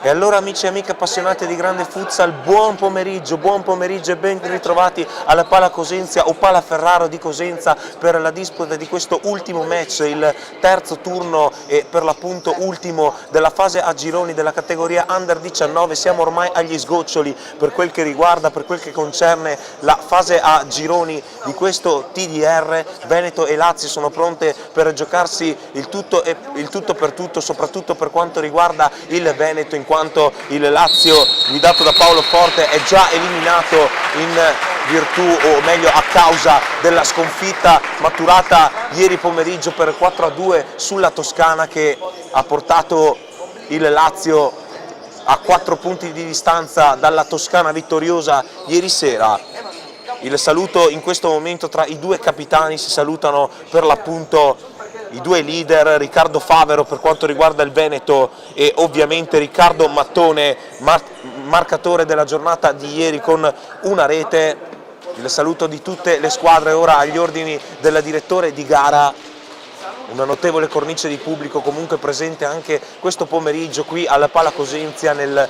E allora amici e amiche appassionati di grande futsal, buon pomeriggio e ben ritrovati alla Pala Cosenza o Pala Ferraro di Cosenza per la disputa di questo ultimo match, il terzo turno e per l'appunto ultimo della fase a gironi della categoria Under 19. Siamo ormai agli sgoccioli per quel che riguarda, per quel che concerne la fase a gironi di questo TDR. Veneto e Lazio sono pronte per giocarsi il tutto per tutto, soprattutto per quanto riguarda il Veneto, in quanto il Lazio guidato da Paolo Forte è già eliminato in virtù, o meglio a causa della sconfitta maturata ieri pomeriggio per 4-2 sulla Toscana, che ha portato il Lazio a 4 punti di distanza dalla Toscana vittoriosa ieri sera. Il saluto in questo momento tra i due capitani, si salutano per l'appunto i due leader, Riccardo Favero per quanto riguarda il Veneto e ovviamente Riccardo Mattone, marcatore della giornata di ieri con una rete. Il saluto di tutte le squadre ora agli ordini del direttore di gara. Una notevole cornice di pubblico comunque presente anche questo pomeriggio qui alla Pala Cosenza, nella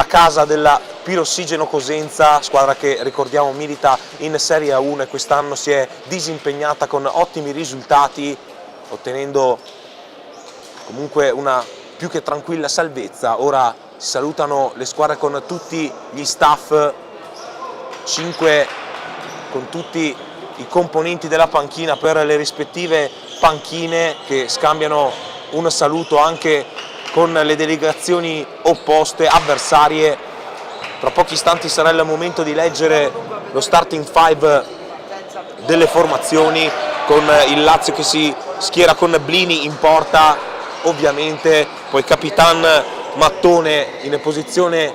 casa della Pirossigeno Cosenza, squadra che ricordiamo milita in Serie A1 e quest'anno si è disimpegnata con ottimi risultati, ottenendo comunque una più che tranquilla salvezza. Ora si salutano le squadre con tutti gli staff, 5 con tutti i componenti della panchina per le rispettive panchine, che scambiano un saluto anche con le delegazioni opposte, avversarie. Tra pochi istanti sarà il momento di leggere lo starting five delle formazioni, con il Lazio che si schiera con Blini in porta, ovviamente, poi Capitan Mattone in posizione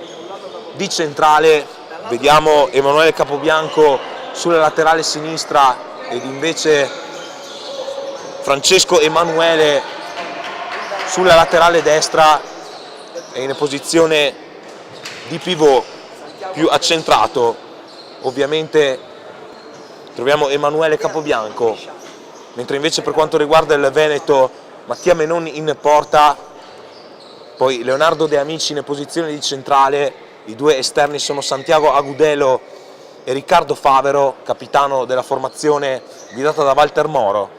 di centrale, vediamo Emanuele Capobianco sulla laterale sinistra ed invece Francesco Emanuele sulla laterale destra e in posizione di pivot più accentrato. Ovviamente troviamo Emanuele Capobianco, mentre invece per quanto riguarda il Veneto Mattia Menoni in porta, poi Leonardo De Amici in posizione di centrale. I due esterni sono Santiago Agudelo e Riccardo Favero, capitano della formazione guidata da Walter Moro.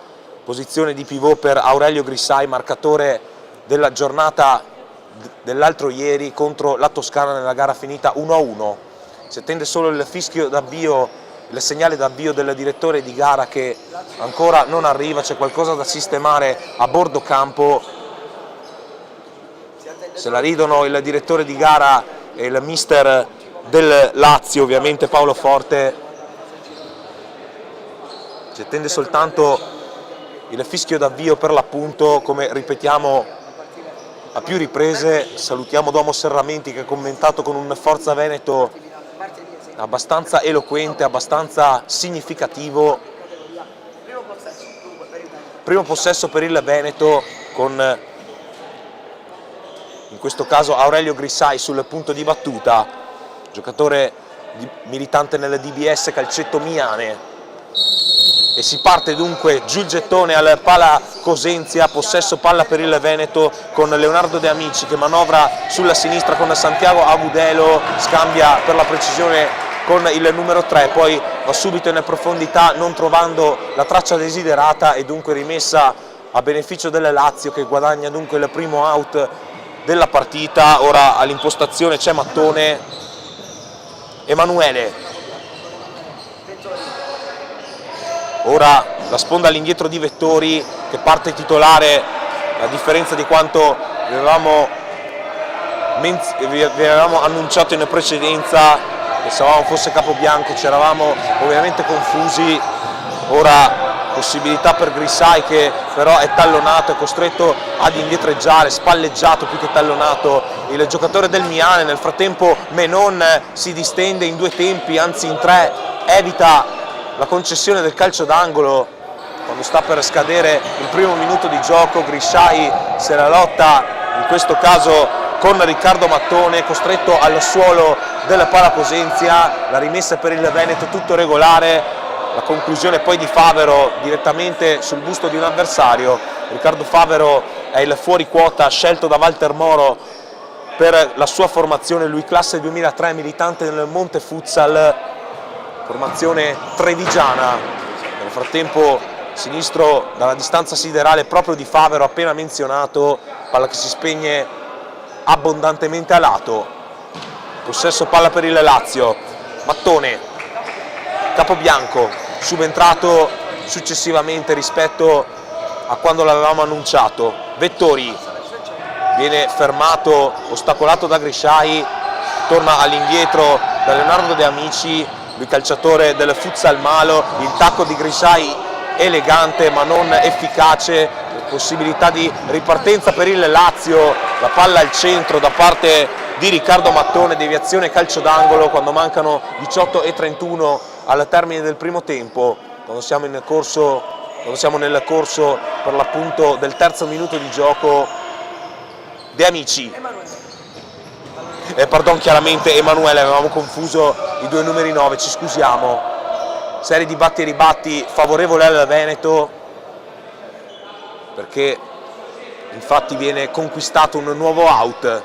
Posizione di pivot per Aurelio Grissai, marcatore della giornata dell'altro ieri contro la Toscana nella gara finita 1-1. Si attende solo il fischio d'avvio, il segnale d'avvio del direttore di gara, che ancora non arriva, c'è qualcosa da sistemare a bordo campo. Se la ridono il direttore di gara e il mister del Lazio, ovviamente Paolo Forte. Si attende soltanto il fischio d'avvio per l'appunto, come ripetiamo a più riprese. Salutiamo Domo Serramenti, che ha commentato con un Forza Veneto abbastanza eloquente, abbastanza significativo. Primo possesso per il Veneto, con in questo caso Aurelio Grissai sul punto di battuta, giocatore militante nel DBS Calcetto Miane. E si parte dunque giù il gettone al Pala Cosenza, possesso palla per il Veneto con Leonardo De Amici che manovra sulla sinistra con Santiago Agudelo, scambia per la precisione con il numero 3, poi va subito in profondità non trovando la traccia desiderata e dunque rimessa a beneficio del Lazio, che guadagna dunque il primo out della partita. Ora all'impostazione c'è Mattone, Emanuele. Ora la sponda all'indietro di Vettori, che parte titolare, a differenza di quanto vi avevamo annunciato in precedenza. Pensavamo fosse Capobianco, ci eravamo ovviamente confusi. Ora possibilità per Grissai, che però è tallonato, è costretto ad indietreggiare, spalleggiato più che tallonato il giocatore del Miane. Nel frattempo Menon si distende in 2 tempi, anzi in 3, evita la concessione del calcio d'angolo quando sta per scadere il primo minuto di gioco. Grissai se la lotta in questo caso con Riccardo Mattone, costretto al suolo della Pala Cosenza. La rimessa per il Veneto tutto regolare, la conclusione poi di Favero direttamente sul busto di un avversario. Riccardo Favero è il fuori quota scelto da Walter Moro per la sua formazione, lui classe 2003, militante nel Monte Futsal, formazione trevigiana. Nel frattempo sinistro dalla distanza siderale proprio di Favero appena menzionato, palla che si spegne abbondantemente a lato. Possesso palla per il Lazio, Mattone, Capobianco, subentrato successivamente rispetto a quando l'avevamo annunciato. Vettori viene fermato, ostacolato da Grisciai, torna all'indietro da Leonardo De Amici, lui calciatore del Futsal Malo. Il tacco di Grisciai elegante ma non efficace, possibilità di ripartenza per il Lazio, la palla al centro da parte di Riccardo Mattone, deviazione calcio d'angolo quando mancano 18:31 al termine del primo tempo, quando siamo nel corso per l'appunto del terzo minuto di gioco. De Amici, chiaramente Emanuele, avevamo confuso i due numeri 9, ci scusiamo. Serie di batti e ribatti favorevole al Veneto, perché infatti viene conquistato un nuovo out.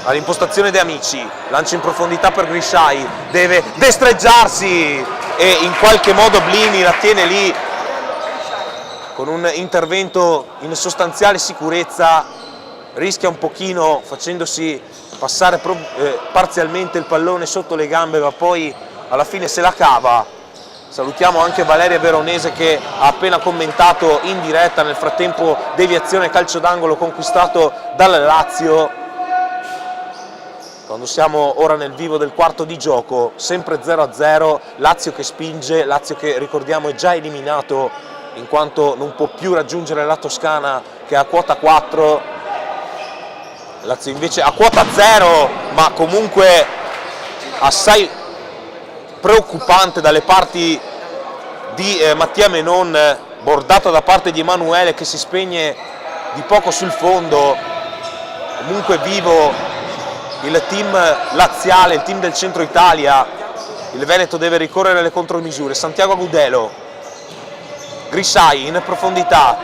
All'impostazione De Amici, lancio in profondità per Grisciai, deve destreggiarsi e in qualche modo Blini la tiene lì con un intervento in sostanziale sicurezza, rischia un pochino facendosi passare parzialmente il pallone sotto le gambe, ma poi alla fine se la cava. Salutiamo anche Valeria Veronese che ha appena commentato in diretta. Nel frattempo deviazione calcio d'angolo conquistato dal Lazio. Quando siamo ora nel vivo del quarto di gioco, sempre 0-0, Lazio che spinge, Lazio che ricordiamo è già eliminato in quanto non può più raggiungere la Toscana che è a quota 4, Lazio invece a quota 0, ma comunque assai preoccupante dalle parti di Mattia Menon, bordato da parte di Emanuele che si spegne di poco sul fondo. Comunque vivo il team laziale, il team del centro Italia. Il Veneto deve ricorrere alle contromisure. Santiago Agudelo, Grisciai in profondità,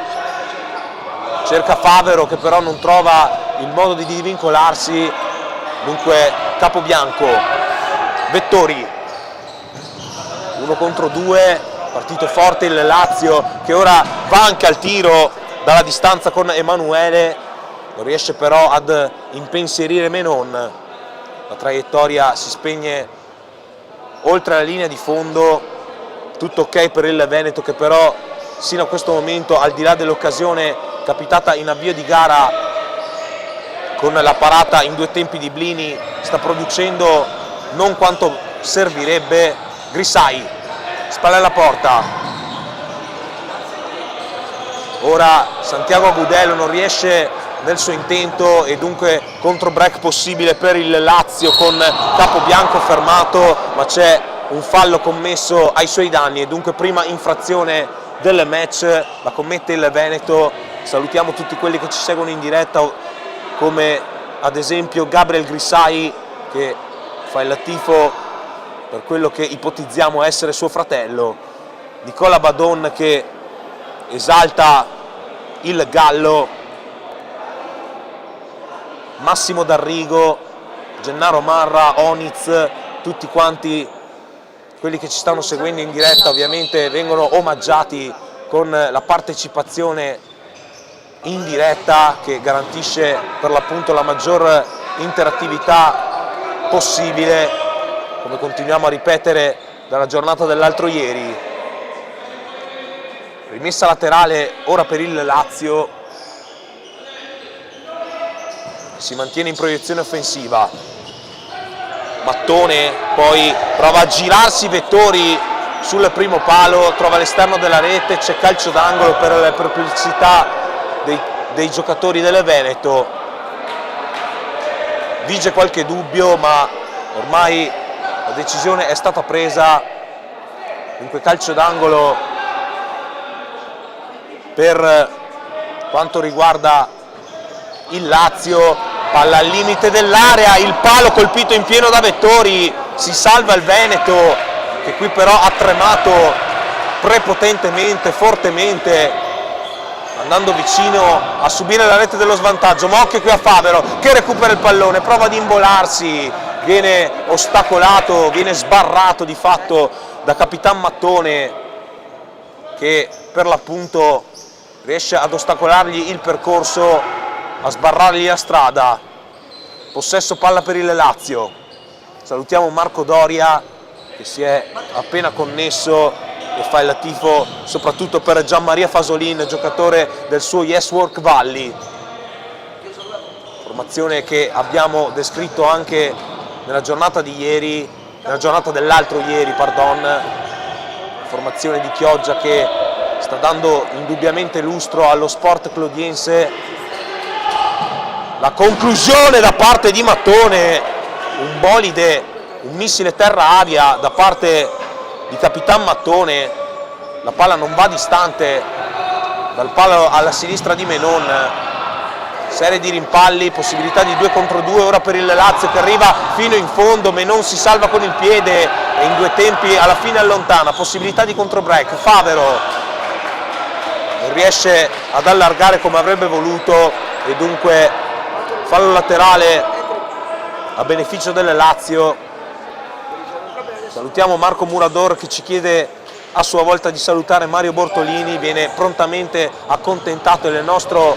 cerca Favero che però non trova il modo di divincolarsi. Dunque Capobianco, Vettori, 1 contro 2, partito forte il Lazio che ora va anche al tiro dalla distanza con Emanuele, non riesce però ad impensierire Menon. La traiettoria si spegne oltre la linea di fondo, tutto ok per il Veneto che però sino a questo momento, al di là dell'occasione capitata in avvio di gara con la parata in 2 tempi di Blini, sta producendo non quanto servirebbe. Grisciai, spalle alla porta, ora Santiago Agudelo non riesce nel suo intento e dunque contro break possibile per il Lazio con Capobianco fermato, ma c'è un fallo commesso ai suoi danni e dunque prima infrazione del match la commette il Veneto. Salutiamo tutti quelli che ci seguono in diretta, come ad esempio Gabriel Grisciai che fa il tifo per quello che ipotizziamo essere suo fratello, Nicola Badon che esalta il Gallo, Massimo D'Arrigo, Gennaro Marra, Oniz, tutti quanti quelli che ci stanno seguendo in diretta ovviamente vengono omaggiati con la partecipazione in diretta che garantisce per l'appunto la maggior interattività possibile, come continuiamo a ripetere dalla giornata dell'altro ieri. Rimessa laterale ora per il Lazio, si mantiene in proiezione offensiva. Mattone poi prova a girarsi Vettori sul primo palo, trova l'esterno della rete, c'è calcio d'angolo per le perplessità dei giocatori del Veneto. Vige qualche dubbio, ma ormai la decisione è stata presa. Dunque calcio d'angolo per quanto riguarda il Lazio. Palla al limite dell'area, il palo colpito in pieno da Vettori, si salva il Veneto che qui però ha tremato prepotentemente, fortemente andando vicino a subire la rete dello svantaggio, ma occhio qui a Favero che recupera il pallone, prova ad involarsi, viene ostacolato, viene sbarrato di fatto da Capitan Mattone, che per l'appunto riesce ad ostacolargli il percorso, a sbarrargli la strada. Possesso palla per il Lazio. Salutiamo Marco Doria che si è appena connesso e fa il tifo soprattutto per Gianmaria Fasolin, giocatore del suo Yes Work Valley. Formazione che abbiamo descritto anche nella giornata di ieri, nella giornata dell'altro ieri, formazione di Chioggia che sta dando indubbiamente lustro allo sport clodiense. La conclusione da parte di Mattone, un bolide, un missile terra-aria da parte di Capitan Mattone, la palla non va distante dal palo alla sinistra di Menon, serie di rimpalli, possibilità di 2 contro 2 ora per il Lazio che arriva fino in fondo, Menon si salva con il piede e in 2 tempi alla fine allontana, possibilità di contro break, Favero non riesce ad allargare come avrebbe voluto e dunque fallo laterale a beneficio del Lazio. Salutiamo Marco Murador che ci chiede a sua volta di salutare Mario Bortolini, viene prontamente accontentato del nostro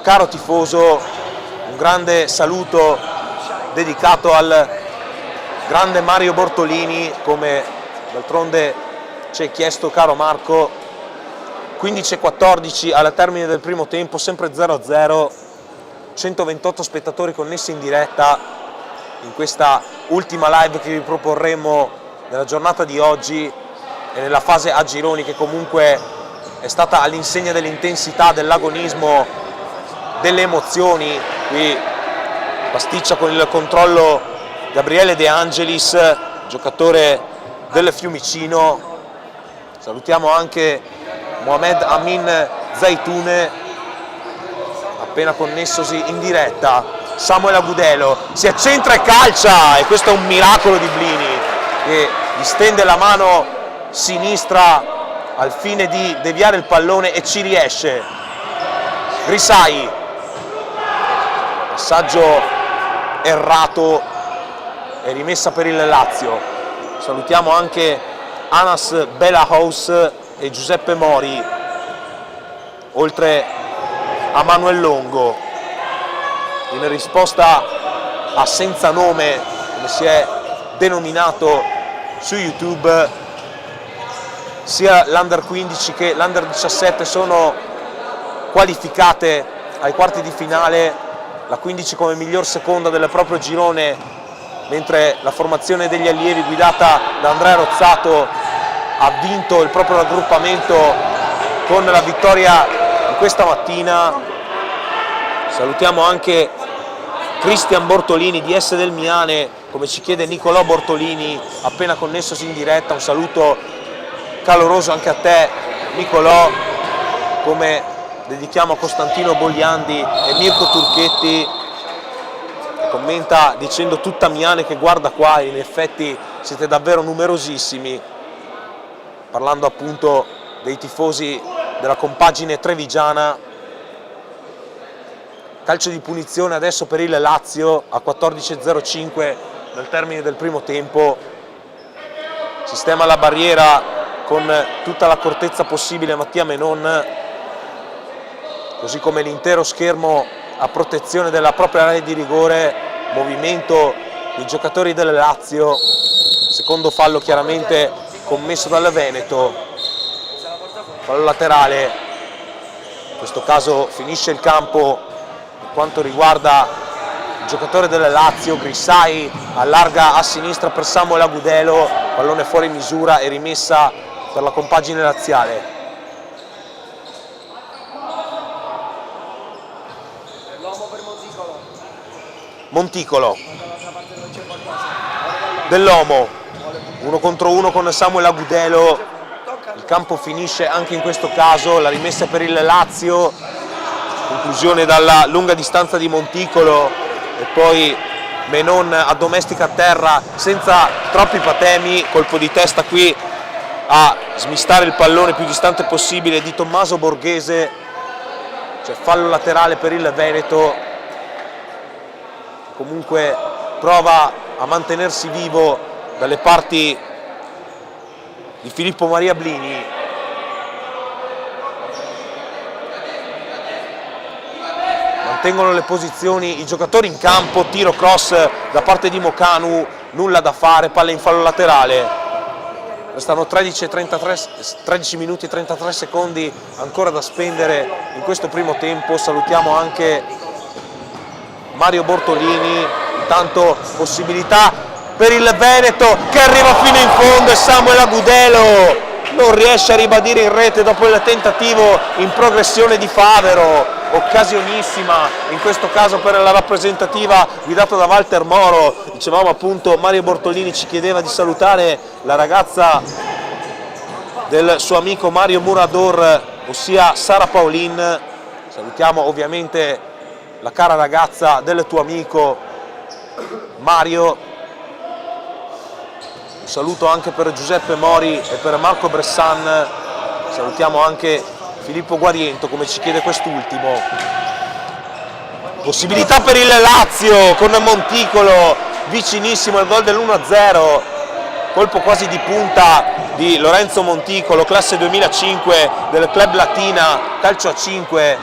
caro tifoso, un grande saluto dedicato al grande Mario Bortolini, come d'altronde ci hai chiesto caro Marco. 15:14 alla termine del primo tempo, sempre 0-0, 128 spettatori connessi in diretta in questa ultima live che vi proporremo nella giornata di oggi e nella fase a gironi che comunque è stata all'insegna dell'intensità, dell'agonismo, delle emozioni. Qui pasticcia con il controllo Gabriele De Angelis, giocatore del Fiumicino. Salutiamo anche Mohamed Amin Zaitune, appena connessosi in diretta. Samuel Agudelo si accentra e calcia, e questo è un miracolo di Blini che gli stende la mano sinistra al fine di deviare il pallone e ci riesce. Grisai, passaggio errato e rimessa per il Lazio. Salutiamo anche Anas Belahaus e Giuseppe Mori, oltre a Manuel Longo. In risposta a Senza Nome, come si è denominato su YouTube, sia l'Under 15 che l'Under 17 sono qualificate ai quarti di finale, la 15 come miglior seconda del proprio girone, mentre la formazione degli allievi guidata da Andrea Rozzato ha vinto il proprio raggruppamento con la vittoria di questa mattina. Salutiamo anche Cristian Bortolini di S del Miane, come ci chiede Nicolò Bortolini, appena connessosi in diretta. Un saluto caloroso anche a te Nicolò, come dedichiamo a Costantino Bogliandi e Mirko Turchetti, che commenta dicendo tutta Miane che guarda qua, e in effetti siete davvero numerosissimi, parlando appunto dei tifosi della compagine trevigiana. Calcio di punizione adesso per il Lazio a 14:05 nel termine del primo tempo. Sistema la barriera con tutta l'accortezza possibile Mattia Menon, così come l'intero schermo a protezione della propria area di rigore. Movimento dei giocatori del Lazio, secondo fallo chiaramente commesso dal Veneto, fallo laterale. In questo caso finisce il campo. Per quanto riguarda il giocatore del Lazio, Grisai allarga a sinistra per Samuel Agudelo, pallone fuori misura e rimessa per la compagine laziale. Monticolo, Dell'Omo, 1 contro 1 con Samuel Agudelo. Il campo finisce anche in questo caso, la rimessa per il Lazio, conclusione dalla lunga distanza di Monticolo e poi Menon addomestica a terra senza troppi patemi, colpo di testa qui a smistare il pallone più distante possibile di Tommaso Borghese, c'è fallo laterale per il Veneto, comunque prova a mantenersi vivo dalle parti di Filippo Maria Blini. Mantengono le posizioni i giocatori in campo, tiro cross da parte di Mokanu, nulla da fare, palla in fallo laterale. Restano 13 minuti e 33 secondi ancora da spendere in questo primo tempo. Salutiamo anche Mario Bortolini, intanto possibilità per il Veneto che arriva fino in fondo e Samuel Agudelo non riesce a ribadire in rete dopo il tentativo in progressione di Favero. Occasionissima in questo caso per la rappresentativa guidata da Walter Moro. Dicevamo appunto, Mario Bortolini ci chiedeva di salutare la ragazza del suo amico Mario Murador, ossia Sara Paolin. Salutiamo ovviamente la cara ragazza del tuo amico Mario. Un saluto anche per Giuseppe Mori e per Marco Bressan. Salutiamo anche Filippo Guariento, come ci chiede quest'ultimo. Possibilità per il Lazio con Monticolo, vicinissimo al gol dell'1-0, colpo quasi di punta di Lorenzo Monticolo, classe 2005 del Club Latina, calcio a 5.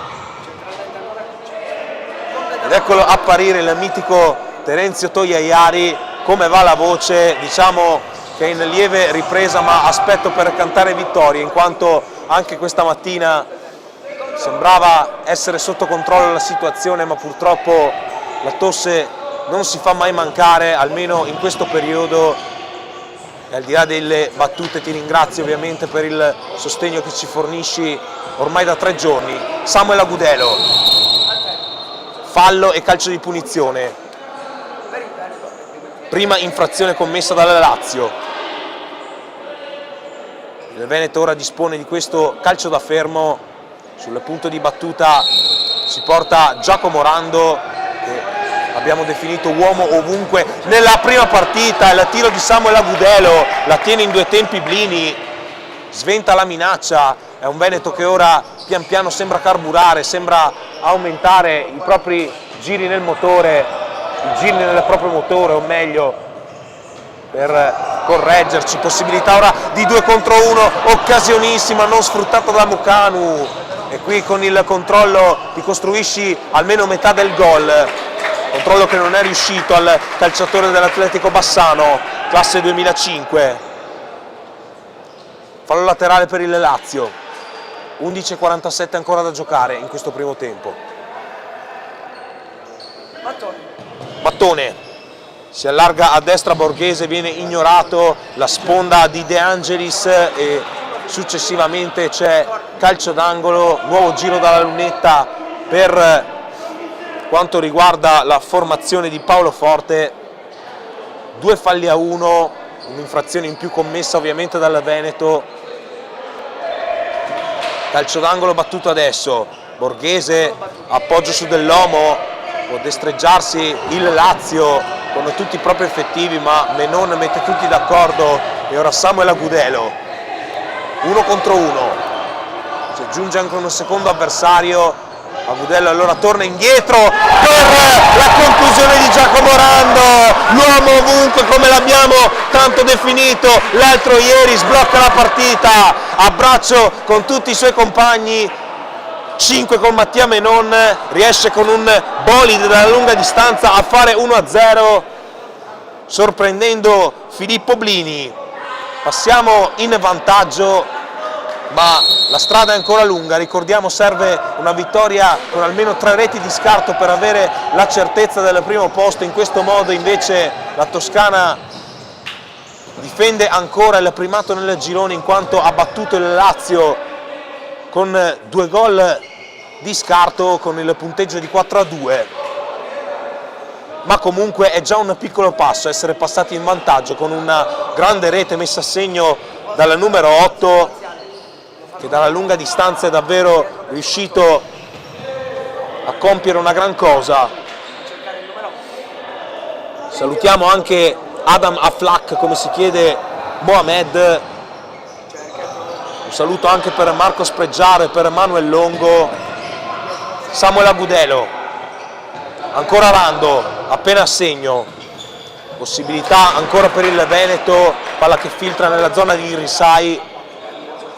Ed eccolo apparire il mitico Terenzio Togliaiari. Come va la voce? Diciamo che è in lieve ripresa, ma aspetto per cantare vittorie, in quanto anche questa mattina sembrava essere sotto controllo la situazione, ma purtroppo la tosse non si fa mai mancare, almeno in questo periodo. E al di là delle battute ti ringrazio ovviamente per il sostegno che ci fornisci ormai da 3 giorni. Samuel Agudelo, fallo e calcio di punizione, prima infrazione commessa dalla Lazio. Il Veneto ora dispone di questo calcio da fermo. Sul punto di battuta si porta Giacomo Rando, che abbiamo definito uomo ovunque nella prima partita. Il tiro di Samuel Agudelo la tiene in 2 tempi Blini, sventa la minaccia. È un Veneto che ora pian piano sembra carburare, sembra aumentare i propri giri nel motore, i giri nel proprio motore, o meglio, per correggerci. Possibilità ora di 2 contro 1, occasionissima, non sfruttata da Mokanu, e qui con il controllo ti costruisci almeno metà del gol, controllo che non è riuscito al calciatore dell'Atletico Bassano, classe 2005. Fallo laterale per il Lazio, 11:47 ancora da giocare in questo primo tempo. Battone. Si allarga a destra Borghese, viene ignorato, la sponda di De Angelis e successivamente c'è calcio d'angolo, nuovo giro dalla lunetta per quanto riguarda la formazione di Paolo Forte. 2 falli a 1, un'infrazione in più commessa ovviamente dal Veneto. Calcio d'angolo battuto adesso, Borghese appoggio su Dell'Omo, può destreggiarsi il Lazio con tutti i propri effettivi, ma Menon mette tutti d'accordo. E ora Samuel Agudelo, 1 contro 1, si aggiunge anche un secondo avversario. Agudelo allora torna indietro per la conclusione di Giacomo Rando, l'uomo ovunque come l'abbiamo tanto definito l'altro ieri, sblocca la partita a braccio con tutti i suoi compagni. 5 con Mattia Menon, riesce con un bolide dalla lunga distanza a fare 1-0, sorprendendo Filippo Blini. Passiamo in vantaggio, ma la strada è ancora lunga. Ricordiamo, serve una vittoria con almeno 3 reti di scarto per avere la certezza del primo posto. In questo modo invece la Toscana difende ancora il primato nel girone, in quanto ha battuto il Lazio con 2 gol di scarto, con il punteggio di 4-2, ma comunque è già un piccolo passo essere passati in vantaggio con una grande rete messa a segno dal numero 8, che dalla lunga distanza è davvero riuscito a compiere una gran cosa. Salutiamo anche Adam Aflak, come si chiede Mohamed. Un saluto anche per Marco Spreggiaro e per Manuel Longo. Samuel Agudelo, ancora Rando, appena a segno, possibilità ancora per il Veneto, palla che filtra nella zona di Risai,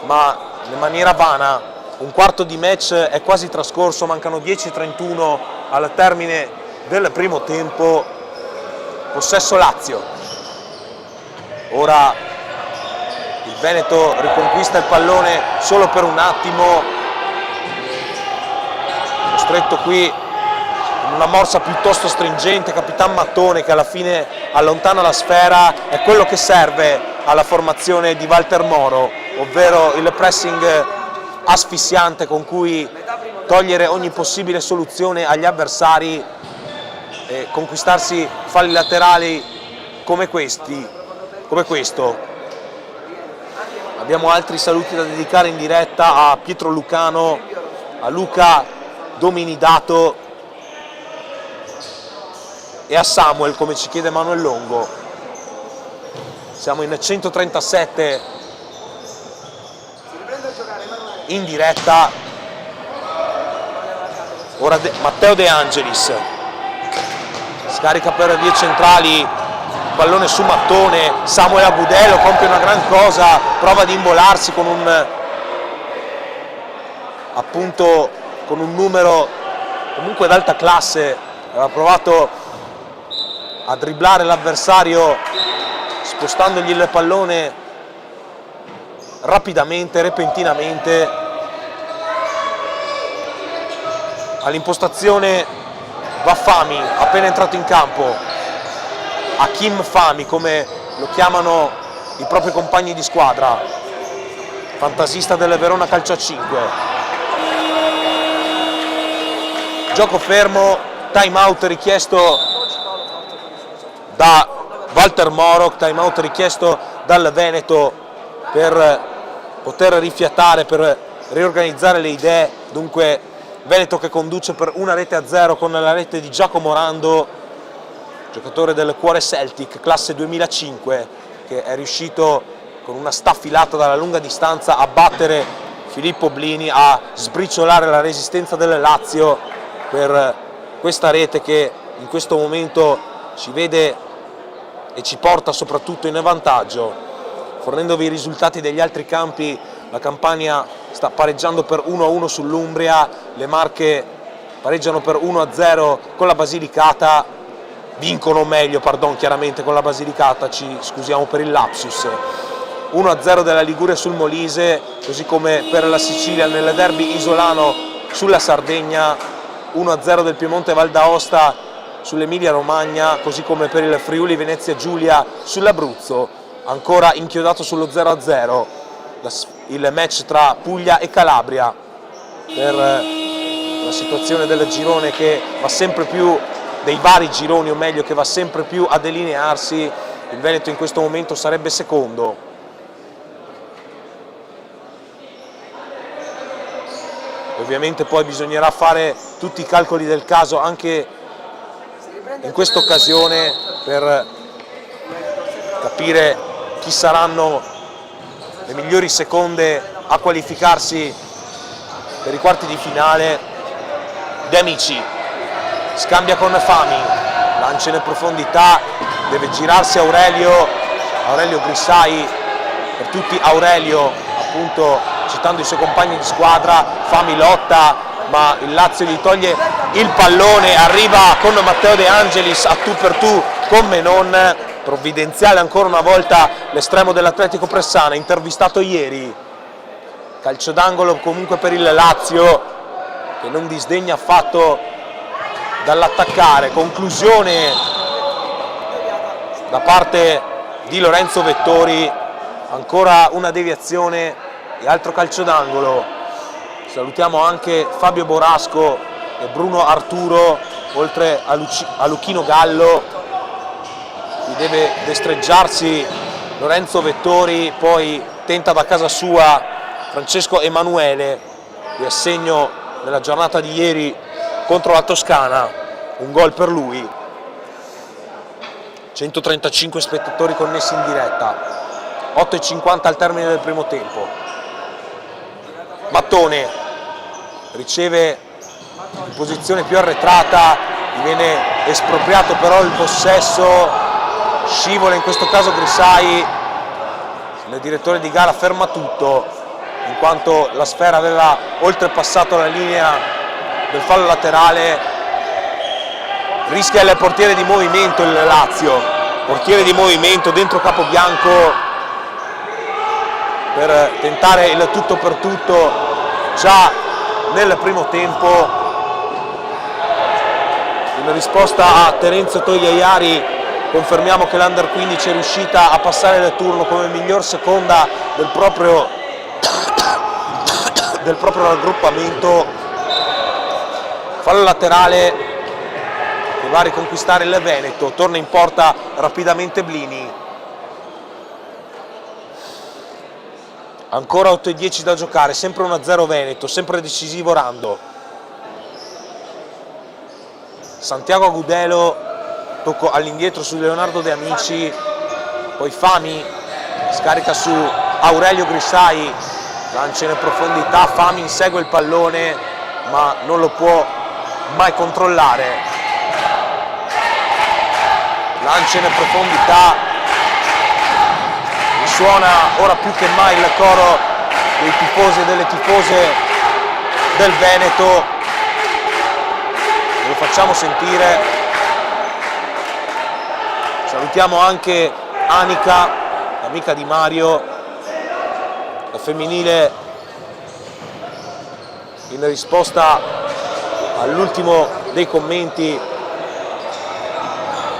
ma in maniera vana. Un quarto di match è quasi trascorso, mancano 10:31 al termine del primo tempo. Possesso Lazio. Ora il Veneto riconquista il pallone solo per un attimo, costretto qui in una morsa piuttosto stringente. Capitan Mattone, che alla fine allontana la sfera, è quello che serve alla formazione di Walter Moro, ovvero il pressing asfissiante con cui togliere ogni possibile soluzione agli avversari e conquistarsi falli laterali come questo. Abbiamo altri saluti da dedicare in diretta a Pietro Lucano, a Luca Dominidato e a Samuel, come ci chiede Manuel Longo. Siamo in 137 in diretta. Ora Matteo De Angelis scarica per vie centrali, pallone su Mattone. Samuel Agudelo compie una gran cosa, prova ad involarsi con un numero comunque d'alta classe. Aveva provato a dribblare l'avversario spostandogli il pallone rapidamente, repentinamente. All'impostazione va Fami, appena entrato in campo. Hakim Fami, come lo chiamano i propri compagni di squadra, fantasista del Verona Calcio a 5. Gioco fermo, time out richiesto da Walter Moro, time out richiesto dal Veneto per poter rifiatare, per riorganizzare le idee. Dunque Veneto che conduce per 1-0 con la rete di Giacomo Rando, giocatore del Cuore Celtic, classe 2005, che è riuscito con una staffilata dalla lunga distanza a battere Filippo Blini, a sbriciolare la resistenza del Lazio per questa rete che in questo momento ci vede e ci porta soprattutto in vantaggio. Fornendovi i risultati degli altri campi, la Campania sta pareggiando per 1-1 sull'Umbria, le Marche pareggiano per 1-0 con la Basilicata, vincono meglio, chiaramente con la Basilicata, ci scusiamo per il lapsus. 1-0 della Liguria sul Molise, così come per la Sicilia nel derby isolano sulla Sardegna, 1-0 del Piemonte Val d'Aosta sull'Emilia Romagna, così come per il Friuli Venezia Giulia sull'Abruzzo. Ancora inchiodato sullo 0-0 il match tra Puglia e Calabria, per la situazione del girone che va sempre più, dei vari gironi o meglio, che va sempre più a delinearsi. Il Veneto in questo momento sarebbe secondo. Ovviamente poi bisognerà fare tutti i calcoli del caso anche in questa occasione per capire chi saranno le migliori seconde a qualificarsi per i quarti di finale. De Amici scambia con Fami, lancia in profondità, deve girarsi Aurelio Grissai, per tutti Aurelio, appunto citando i suoi compagni di squadra. Fami lotta, ma il Lazio gli toglie il pallone, arriva con Matteo De Angelis a tu per tu con Menon. Provvidenziale ancora una volta l'estremo dell'Atletico Pressana, intervistato ieri. Calcio d'angolo comunque per il Lazio, che non disdegna affatto dall'attaccare. Conclusione da parte di Lorenzo Vettori, ancora una deviazione e altro calcio d'angolo. Salutiamo anche Fabio Borasco e Bruno Arturo, oltre a Luchino Gallo. Deve destreggiarsi Lorenzo Vettori, poi tenta da casa sua Francesco Emanuele, di assegno nella giornata di ieri contro la Toscana, un gol per lui. 135 spettatori connessi in diretta, 8:50 al termine del primo tempo. Mattone riceve in posizione più arretrata, gli viene espropriato però il possesso, scivola in questo caso Grisai, il direttore di gara ferma tutto in quanto la sfera aveva oltrepassato la linea del fallo laterale. Rischia il portiere di movimento il Lazio, portiere di movimento dentro Capobianco per tentare il tutto per tutto già nel primo tempo. In risposta a Terenzio Togliaiari confermiamo che l'Under 15 è riuscita a passare il turno come miglior seconda del proprio raggruppamento. Fallo laterale che va a riconquistare il Veneto, torna in porta rapidamente Blini. Ancora 8:10 da giocare, sempre 1-0 Veneto, sempre decisivo Rando. Santiago Agudelo, tocco all'indietro su Leonardo De Amici, poi Fami, scarica su Aurelio Grisai, lancia in profondità, Fami insegue il pallone ma non lo può mai controllare. Lancia in profondità, suona ora più che mai il coro dei tifosi e delle tifose del Veneto, lo facciamo sentire. Salutiamo anche Anica, amica di Mario, la femminile in risposta all'ultimo dei commenti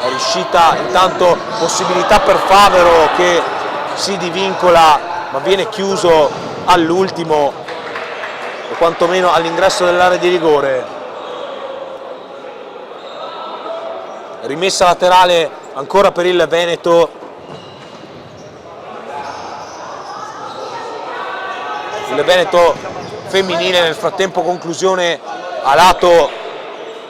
è riuscita. Intanto possibilità per Favero che si divincola ma viene chiuso all'ultimo o quantomeno all'ingresso dell'area di rigore. Rimessa laterale ancora per il Veneto. Il Veneto femminile nel frattempo conclusione a lato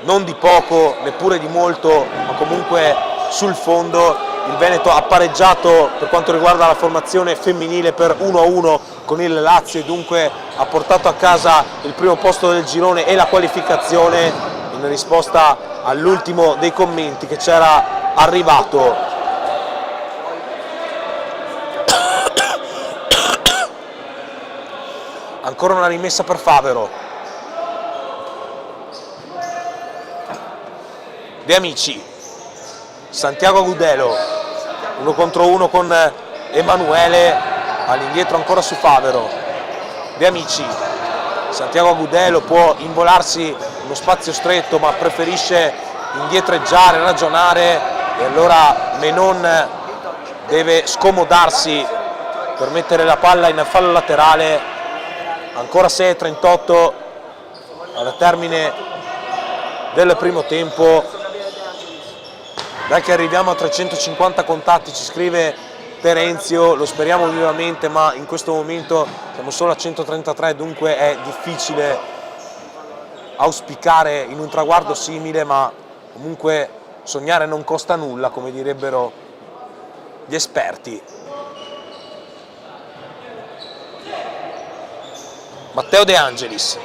non di poco, neppure di molto, ma comunque sul fondo. Il Veneto ha pareggiato per quanto riguarda la formazione femminile per 1-1 con il Lazio e dunque ha portato a casa il primo posto del girone e la qualificazione, in risposta all'ultimo dei commenti che c'era arrivato. Ancora una rimessa per Favero. De Amici, Santiago Agudelo, 1 contro 1 con Emanuele, all'indietro ancora su Favero. De Amici, Santiago Agudelo può involarsi uno spazio stretto ma preferisce indietreggiare, ragionare e allora Menon deve scomodarsi per mettere la palla in fallo laterale. Ancora 6:38 al termine del primo tempo. Dai che arriviamo a 350 contatti, ci scrive Terenzio, lo speriamo vivamente, ma in questo momento siamo solo a 133, dunque è difficile auspicare in un traguardo simile, ma comunque sognare non costa nulla, come direbbero gli esperti. Matteo De Angelis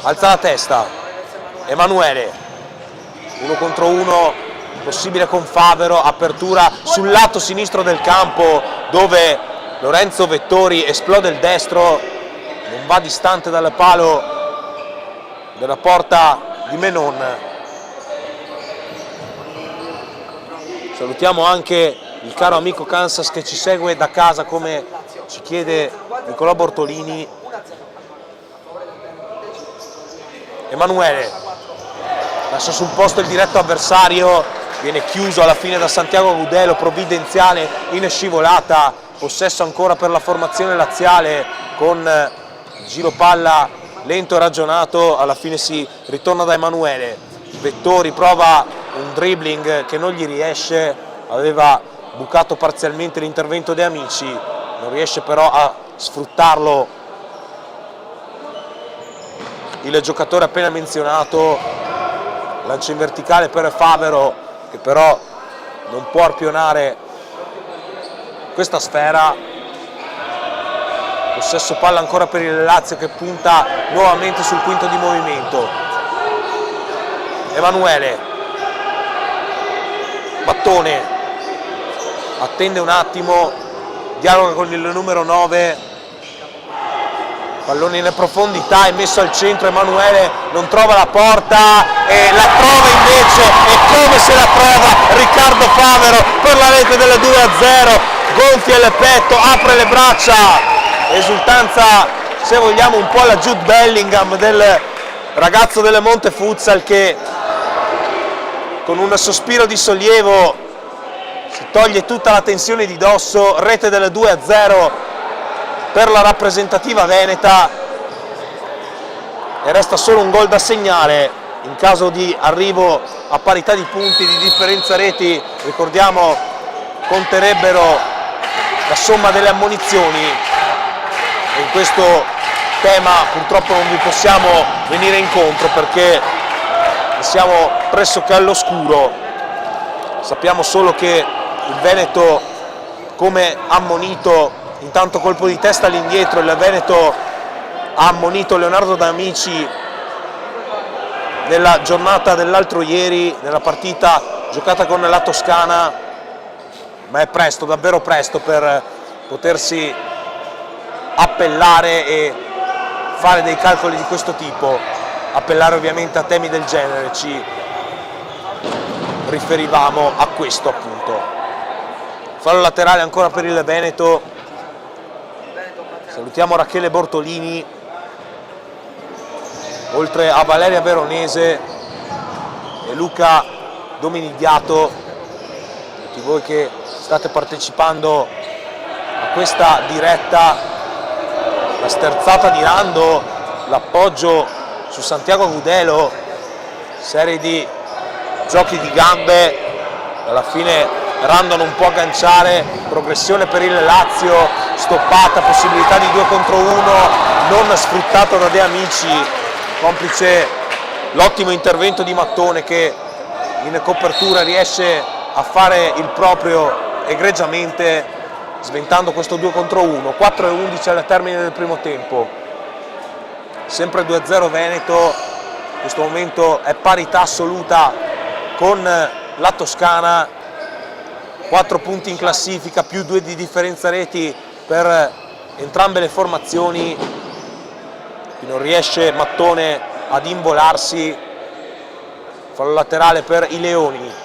alza la testa, Emanuele, 1 contro 1 possibile con Favero, apertura sul lato sinistro del campo dove Lorenzo Vettori esplode il destro, non va distante dal palo della porta di Menon. Salutiamo anche il caro amico Kansas che ci segue da casa, come ci chiede Nicolò Bortolini. Emanuele lascia sul posto il diretto avversario, viene chiuso alla fine da Santiago Agudelo, provvidenziale in scivolata, possesso ancora per la formazione laziale con giro palla lento e ragionato, alla fine si ritorna da Emanuele. Vettori prova un dribbling che non gli riesce, aveva bucato parzialmente l'intervento dei Amici, non riesce però a sfruttarlo il giocatore appena menzionato. Lancia in verticale per Favero che però non può arpionare questa sfera. Possesso palla ancora per il Lazio che punta nuovamente sul quinto di movimento. Emanuele, Mattone, attende un attimo, dialoga con il numero 9, pallone in profondità, è messo al centro, Emanuele non trova la porta e la trova invece, e come se la trova Riccardo Favero per la rete delle 2-0, gonfia il petto, apre le braccia, esultanza se vogliamo un po' alla Jude Bellingham del ragazzo del Monte Futsal che con un sospiro di sollievo si toglie tutta la tensione di dosso. Rete delle 2-0 per la rappresentativa veneta e resta solo un gol da segnare in caso di arrivo a parità di punti, di differenza reti, ricordiamo conterebbero la somma delle ammonizioni e in questo tema purtroppo non vi possiamo venire incontro perché siamo pressoché all'oscuro. Sappiamo solo che il Veneto, come ammonito, intanto colpo di testa all'indietro, il Veneto ha ammonito Leonardo D'Amici nella giornata dell'altro ieri, nella partita giocata con la Toscana, ma è presto, davvero presto per potersi appellare e fare dei calcoli di questo tipo, appellare ovviamente a temi del genere, ci riferivamo a questo appunto. Fallo laterale ancora per il Veneto, salutiamo Rachele Bortolini, oltre a Valeria Veronese e Luca Dominidiato, tutti voi che state partecipando a questa diretta. La sterzata di Rando, l'appoggio su Santiago Agudelo, serie di giochi di gambe, alla fine Rando non può agganciare, progressione per il Lazio, stoppata, possibilità di 2 contro 1, non sfruttato da De Amici, complice l'ottimo intervento di Mattone che in copertura riesce a fare il proprio egregiamente, sventando questo 2 contro 1, 4-11 al termine del primo tempo, sempre 2-0 Veneto, in questo momento è parità assoluta con la Toscana, 4 punti in classifica, più 2 di differenza reti per entrambe le formazioni, non riesce Mattone ad involarsi, fallo laterale per i Leoni.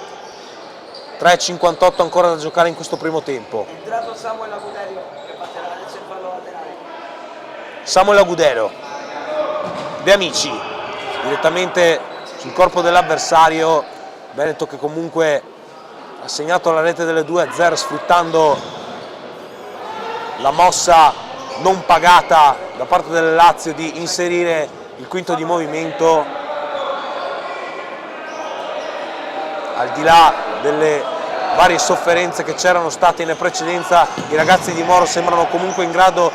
3:58 ancora da giocare in questo primo tempo. Entrato Samuel Agudelo che batterà adesso il fallo laterale. Samuel Agudelo, De Amici direttamente sul corpo dell'avversario, Veneto che comunque ha segnato la rete delle 2-0 sfruttando la mossa non pagata da parte del Lazio di inserire il quinto di movimento. Al di là delle varie sofferenze che c'erano state in precedenza, i ragazzi di Moro sembrano comunque in grado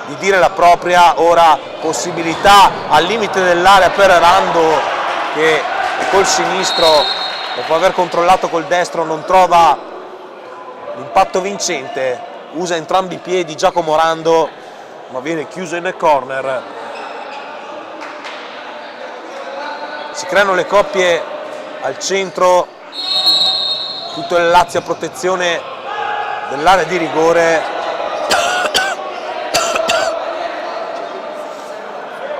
di dire la propria. Ora possibilità al limite dell'area per Rando che col sinistro, dopo aver controllato col destro, non trova l'impatto vincente, usa entrambi i piedi Giacomo Rando ma viene chiuso in corner. Si creano le coppie al centro, tutto il Lazio a protezione dell'area di rigore.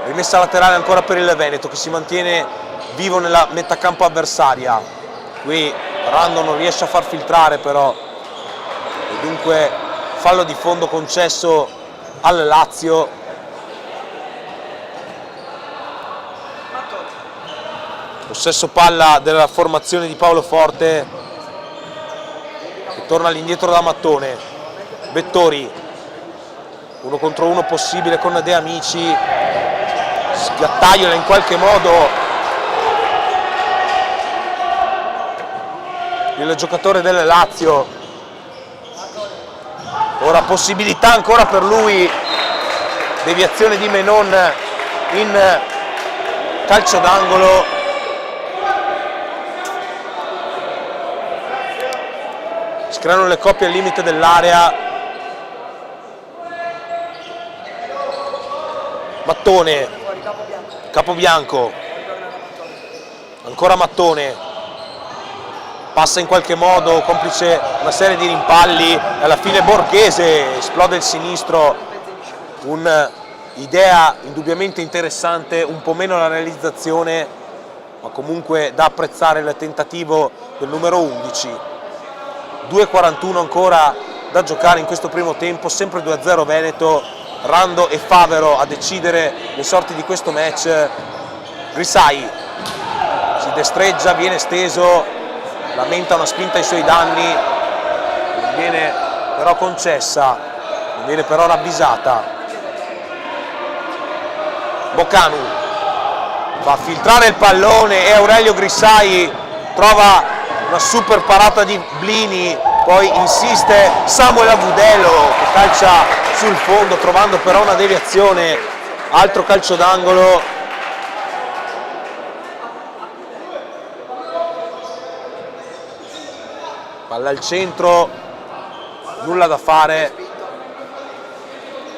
Rimessa laterale ancora per il Veneto che si mantiene vivo nella metà campo avversaria. Qui Rando non riesce a far filtrare però, e dunque fallo di fondo concesso al Lazio. Possesso palla della formazione di Paolo Forte che torna all'indietro da Mattone. Vettori, 1 contro 1 possibile con De Amici, sgattagliola in qualche modo il giocatore del Lazio. Ora possibilità ancora per lui, deviazione di Menon in calcio d'angolo. Si creano le coppie al limite dell'area. Mattone, fuori capo bianco. Capobianco, Ritorna da Mattone. ancora Mattone, passa in qualche modo, complice una serie di rimpalli, e alla fine Borghese esplode il sinistro, un'idea indubbiamente interessante, un po' meno la realizzazione, ma comunque da apprezzare il tentativo del numero 11. 2:41 ancora da giocare in questo primo tempo, sempre 2-0 Veneto, Rando e Favero a decidere le sorti di questo match. Grisai si destreggia, viene steso, lamenta una spinta ai suoi danni, non viene però concessa, non viene però ravvisata. Boccanu fa filtrare il pallone e Aurelio Grisai trova una super parata di Blini, poi insiste Samuel Agudelo che calcia sul fondo trovando però una deviazione, altro calcio d'angolo. Palla al centro, nulla da fare,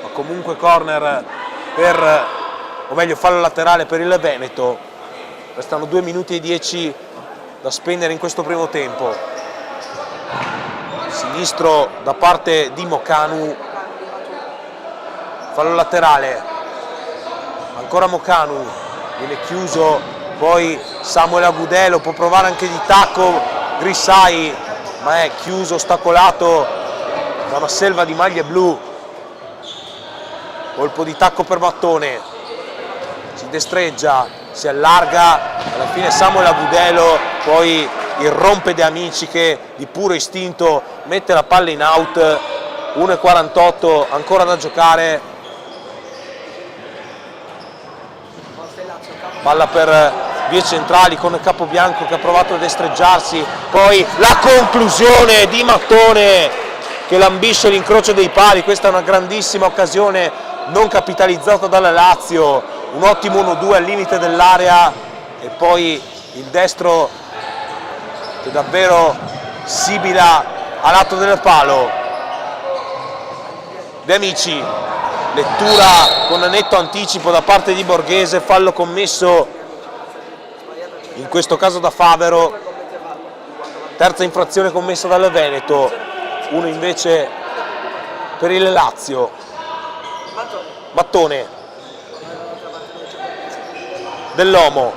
ma comunque corner o meglio fallo laterale per il Veneto. Restano 2 minuti e 10 da spendere in questo primo tempo. Sinistro da parte di Mocanu, fallo laterale, ancora Mocanu, viene chiuso, poi Samuel Agudelo, può provare anche di tacco Grisai, ma è chiuso, ostacolato da una selva di maglie blu. Colpo di tacco per Mattone, si destreggia, si allarga, alla fine Samuel Agudelo poi irrompe De Amici che di puro istinto mette la palla in out. 1:48 ancora da giocare, palla per vie centrali con Capobianco che ha provato a destreggiarsi, poi la conclusione di Mattone che lambisce l'incrocio dei pali. Questa è una grandissima occasione non capitalizzata dalla Lazio, un ottimo 1-2 al limite dell'area e poi il destro che davvero sibila a lato del palo. De Amici, lettura con netto anticipo da parte di Borghese, fallo commesso in questo caso da Favero, terza infrazione commessa dal Veneto, uno invece per il Lazio. Mattone, Dell'Omo,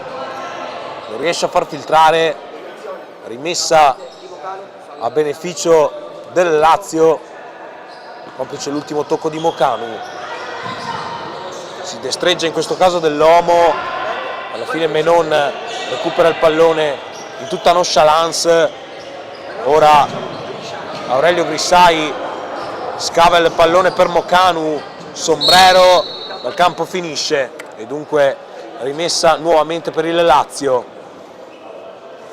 non riesce a far filtrare, rimessa a beneficio del Lazio, complice l'ultimo tocco di Mocanu. Si destreggia in questo caso Dell'Omo, alla fine Menon recupera il pallone in tutta nonchalance, ora Aurelio Grisai scava il pallone per Mocanu, sombrero, dal campo finisce e dunque rimessa nuovamente per il Lazio.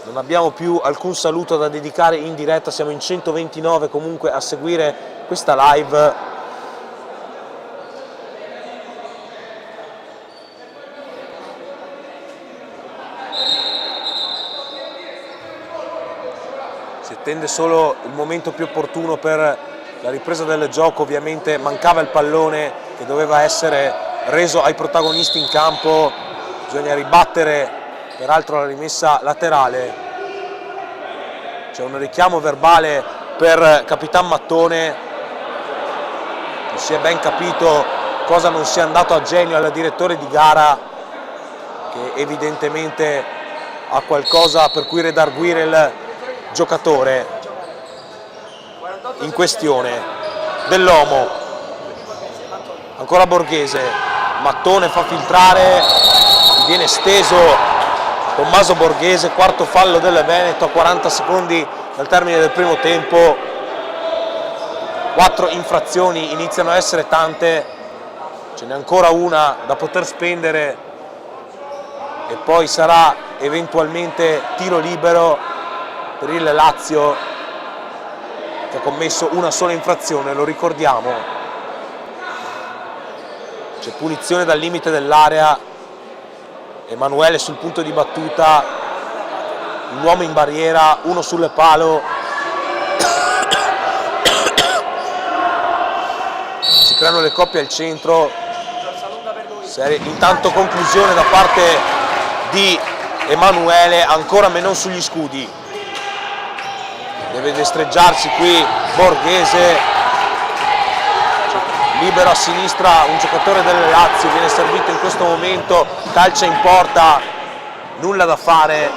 Non abbiamo più alcun saluto da dedicare in diretta, siamo in 129 comunque a seguire questa live. Si attende solo il momento più opportuno per la ripresa del gioco, ovviamente mancava il pallone che doveva essere reso ai protagonisti in campo, bisogna ribattere peraltro la rimessa laterale. C'è un richiamo verbale per Capitan Mattone, non si è ben capito cosa non sia andato a genio al direttore di gara che evidentemente ha qualcosa per cui redarguire il giocatore in questione. Dell'Omo, ancora Borghese, Mattone fa filtrare, viene steso Tommaso Borghese, quarto fallo del Veneto a 40 secondi dal termine del primo tempo. 4 infrazioni iniziano a essere tante, ce n'è ancora una da poter spendere e poi sarà eventualmente tiro libero per il Lazio che ha commesso una sola infrazione, lo ricordiamo. C'è punizione dal limite dell'area, Emanuele sul punto di battuta, un uomo in barriera, uno sul palo. Si creano le coppie al centro, Intanto conclusione da parte di Emanuele, ancora meno sugli scudi. Deve destreggiarsi qui Borghese, libero a sinistra un giocatore del Lazio, viene servito in questo momento, calcia in porta, nulla da fare.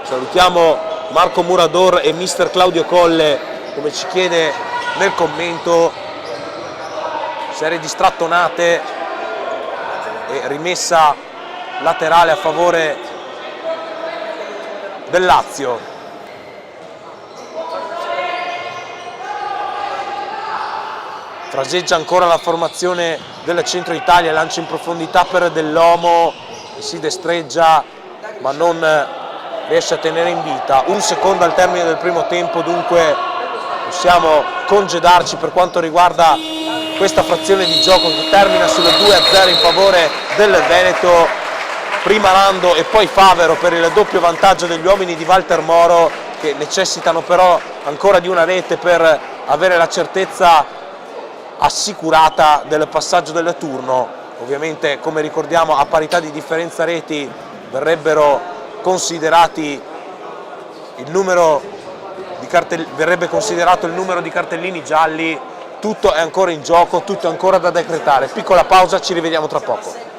Salutiamo Marco Murador e mister Claudio Colle, come ci chiede nel commento. Serie di strattonate e rimessa laterale a favore del Lazio. Fraseggia ancora la formazione del Centro Italia, lancia in profondità per Dell'Omo, si destreggia ma non riesce a tenere in vita. Un secondo al termine del primo tempo, dunque possiamo congedarci per quanto riguarda questa frazione di gioco che termina sul 2-0 in favore del Veneto. Prima Lando e poi Favero per il doppio vantaggio degli uomini di Walter Moro, che necessitano però ancora di una rete per avere la certezza assicurata del passaggio del turno. Ovviamente, come ricordiamo, a parità di differenza reti verrebbe considerato il numero di cartellini gialli. Tutto è ancora in gioco, tutto è ancora da decretare. Piccola pausa, ci rivediamo tra poco.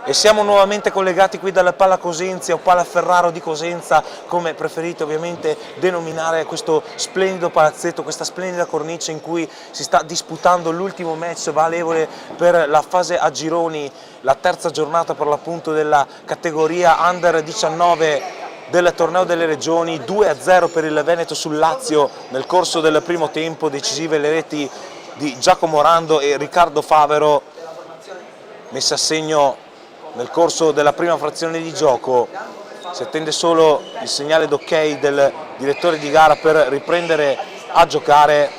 E siamo nuovamente collegati qui dalla Pala Cosenza o Pala Ferraro di Cosenza, come preferite ovviamente denominare questo splendido palazzetto, questa splendida cornice in cui si sta disputando l'ultimo match valevole per la fase a gironi, la terza giornata per l'appunto della categoria Under 19 del torneo delle regioni. 2-0 per il Veneto sul Lazio nel corso del primo tempo, decisive le reti di Giacomo Rando e Riccardo Favero, messe a segno nel corso della prima frazione di gioco. Si attende solo il segnale d'ok del direttore di gara per riprendere a giocare.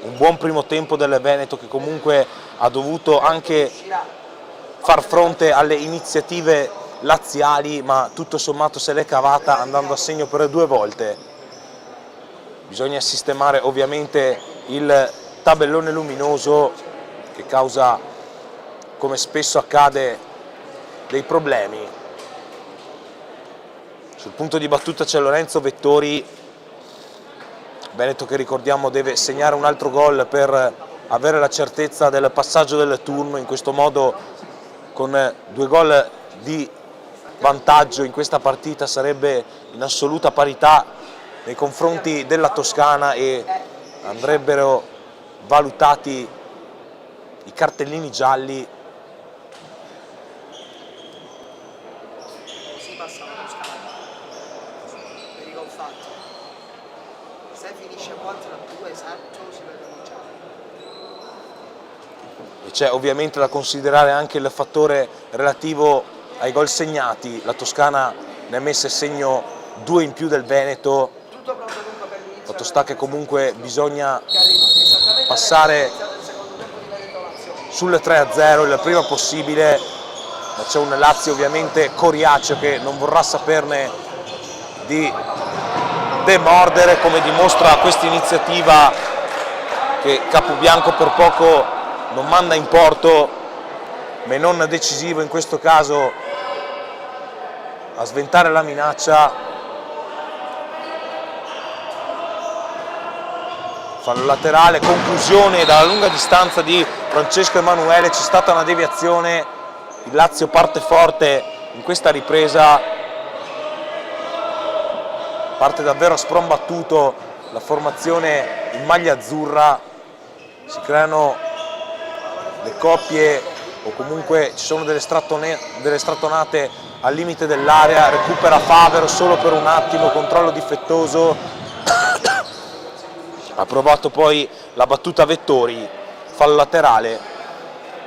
Un buon primo tempo del Veneto, che comunque ha dovuto anche far fronte alle iniziative laziali, ma tutto sommato se l'è cavata andando a segno per 2 volte. Bisogna sistemare ovviamente il tabellone luminoso che causa, come spesso accade, dei problemi. Sul punto di battuta c'è Lorenzo Vettori, Veneto che ricordiamo deve segnare un altro gol per avere la certezza del passaggio del turno. In questo modo, con 2 gol di vantaggio in questa partita, sarebbe in assoluta parità nei confronti della Toscana e andrebbero valutati i cartellini gialli. Così passa la Toscana. Per i gol fatti. Se finisce 4-2 esatto si vedono già. E c'è ovviamente da considerare anche il fattore relativo ai gol segnati. La Toscana ne ha messe a segno 2 in più del Veneto. Tutto pronto dunque per l'inizio. Fatto sta che comunque bisogna Che arriva esattamente passare all'inizio del secondo tempo di Veneto Lazio. sul 3-0 il prima possibile, ma c'è un Lazio ovviamente coriaceo che non vorrà saperne di demordere, come dimostra questa iniziativa che Capobianco per poco non manda in porto, ma non decisivo in questo caso a sventare la minaccia. Fallo laterale, conclusione dalla lunga distanza di Francesco Emanuele. C'è stata una deviazione, il Lazio parte forte in questa ripresa, parte davvero a sprombattuto la formazione in maglia azzurra, si creano le coppie o comunque ci sono delle strattonate al limite dell'area. Recupera Favero solo per un attimo, controllo difettoso. Ha provato poi la battuta Vettori, fallo laterale,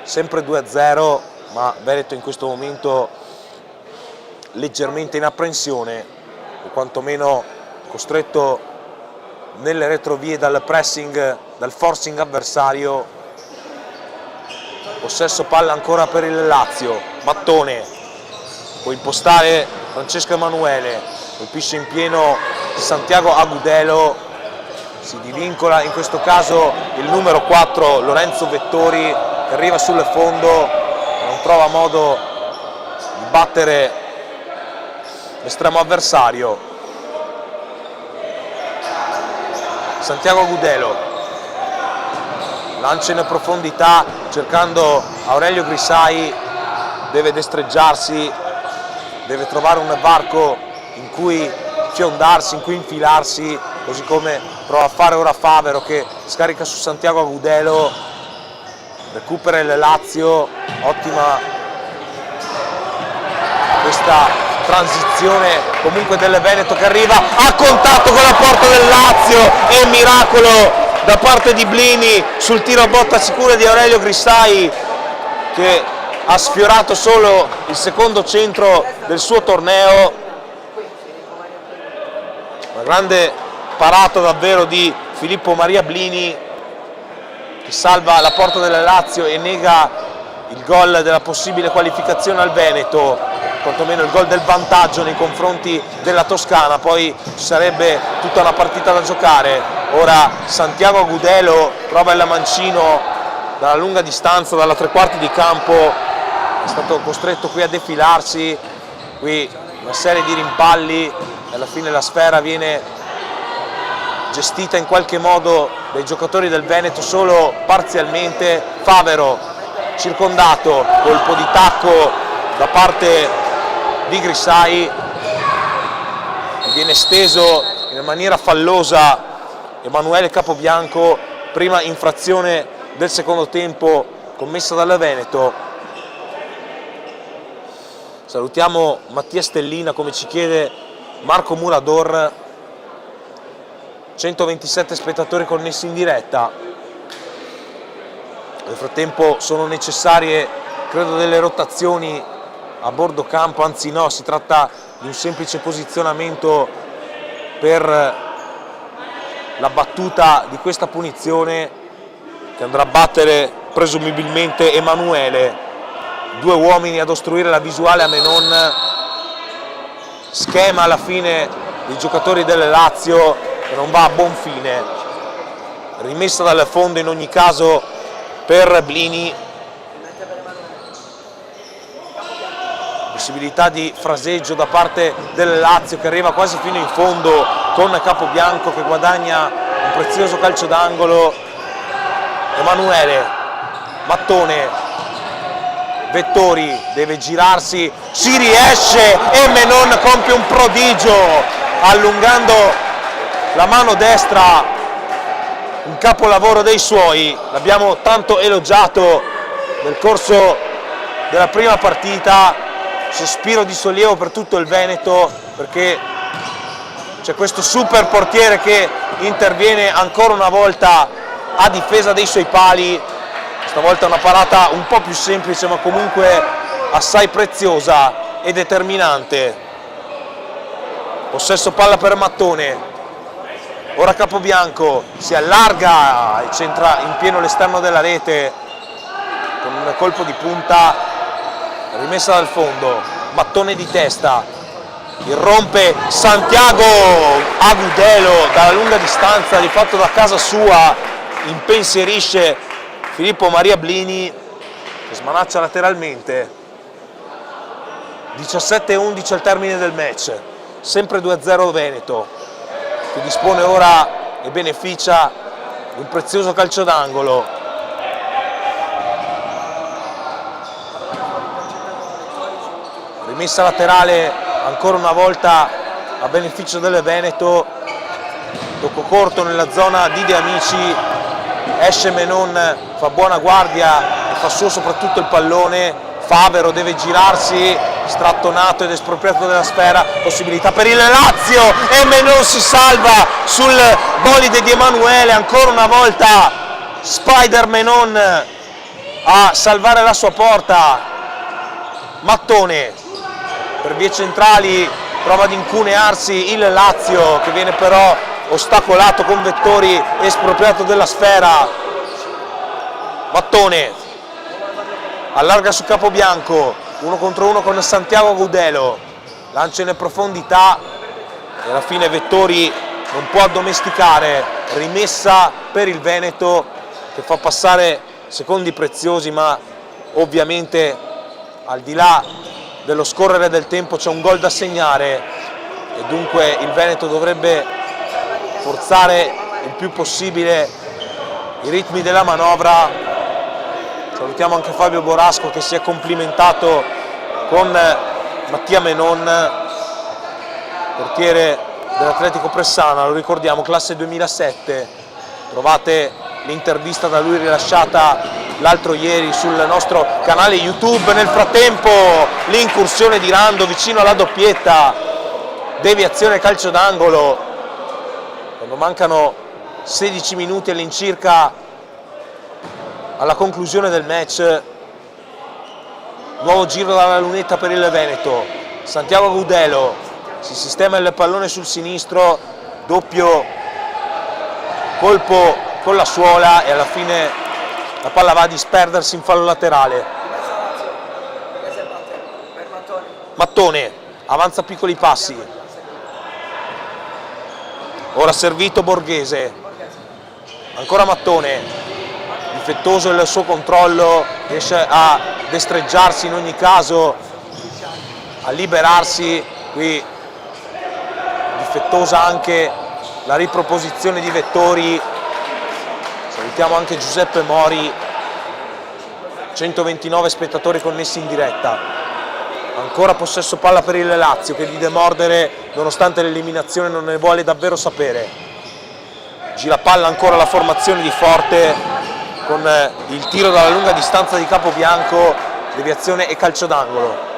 sempre 2-0, ma Veneto in questo momento leggermente in apprensione, o quantomeno costretto nelle retrovie dal pressing, dal forcing avversario. Possesso palla ancora per il Lazio, Mattone, può impostare Francesco Emanuele, colpisce in pieno Santiago Agudelo. Si divincola in questo caso il numero 4 Lorenzo Vettori, che arriva sul fondo, non trova modo di battere l'estremo avversario. Santiago Agudelo lancia in profondità cercando Aurelio Grisai, deve destreggiarsi, deve trovare un varco in cui fiondarsi, in cui infilarsi, così come prova a fare ora Favero, che scarica su Santiago Agudelo, recupera il Lazio. Ottima questa transizione comunque del Veneto, che arriva a contatto con la porta del Lazio, e miracolo da parte di Blini sul tiro a botta sicura di Aurelio Grisai, che ha sfiorato solo il secondo centro del suo torneo. Una grande parata davvero di Filippo Maria Blini, che salva la porta del Lazio e nega il gol della possibile qualificazione al Veneto, quantomeno il gol del vantaggio nei confronti della Toscana. Poi ci sarebbe tutta una partita da giocare. Ora Santiago Agudelo prova il mancino dalla lunga distanza, dalla 3/4 di campo, è stato costretto qui a defilarsi, qui una serie di rimpalli e alla fine la sfera viene gestita in qualche modo dai giocatori del Veneto solo parzialmente. Favero circondato, colpo di tacco da parte di Grisai, viene steso in maniera fallosa Emanuele Capobianco, prima infrazione del secondo tempo commessa dal Veneto. Salutiamo Mattia Stellina, come ci chiede Marco Murador. 127 spettatori connessi in diretta. Nel frattempo sono necessarie, credo, delle rotazioni a bordo campo, anzi no, si tratta di un semplice posizionamento per la battuta di questa punizione che andrà a battere presumibilmente Emanuele. 2 uomini ad ostruire la visuale a Menon, schema alla fine dei giocatori del Lazio che non va a buon fine. Rimessa dal fondo in ogni caso per Blini, possibilità di fraseggio da parte del Lazio che arriva quasi fino in fondo con Capobianco che guadagna un prezioso calcio d'angolo. Emanuele, Mattone, Vettori deve girarsi, ci riesce e Menon compie un prodigio allungando la mano destra, un capolavoro dei suoi. L'abbiamo tanto elogiato nel corso della prima partita, sospiro di sollievo per tutto il Veneto perché c'è questo super portiere che interviene ancora una volta a difesa dei suoi pali. Stavolta una parata un po' più semplice ma comunque assai preziosa e determinante. Possesso palla per Mattone, ora Capobianco si allarga e centra in pieno l'esterno della rete con un colpo di punta, rimessa dal fondo. Mattone di testa, irrompe Santiago Agudelo dalla lunga distanza, di fatto da casa sua, impensierisce Filippo Maria Blini che smanaccia lateralmente. 17-11 al termine del match, sempre 2-0 Veneto, che dispone ora e beneficia di un prezioso calcio d'angolo. Rimessa laterale ancora una volta a beneficio del Veneto, tocco corto nella zona di De Amici, esce Menon, fa buona guardia e fa suo soprattutto il pallone. Favero deve girarsi, strattonato ed espropriato della sfera, possibilità per il Lazio e Menon si salva sul bolide di Emanuele, ancora una volta Spider Menon a salvare la sua porta. Mattone per vie centrali prova ad incunearsi il Lazio che viene però ostacolato con Vettori, espropriato della sfera. Mattone allarga su Capobianco, 1 contro 1 con Santiago Agudelo, lancia in profondità e alla fine Vettori non può addomesticare. Rimessa per il Veneto che fa passare secondi preziosi, ma ovviamente al di là dello scorrere del tempo c'è un gol da segnare e dunque il Veneto dovrebbe forzare il più possibile i ritmi della manovra. Salutiamo anche Fabio Borasco che si è complimentato con Mattia Menon, portiere dell'Atletico Pressana, lo ricordiamo, classe 2007. Trovate l'intervista da lui rilasciata l'altro ieri sul nostro canale YouTube. Nel frattempo l'incursione di Rando vicino alla doppietta, deviazione calcio d'angolo, quando mancano 16 minuti all'incirca alla conclusione del match. Nuovo giro dalla lunetta per il Veneto, Santiago Agudelo si sistema il pallone sul sinistro, doppio colpo con la suola e alla fine la palla va a disperdersi in fallo laterale. Mattone avanza piccoli passi, ora servito Borghese, ancora Mattone, difettoso il suo controllo, riesce a destreggiarsi in ogni caso, a liberarsi. Qui difettosa anche la riproposizione di Vettori. Salutiamo anche Giuseppe Mori, 129 spettatori connessi in diretta. Ancora possesso palla per il Lazio, che di demordere nonostante l'eliminazione non ne vuole davvero sapere. Gira palla ancora la formazione di Forte con il tiro dalla lunga distanza di Capobianco, deviazione e calcio d'angolo.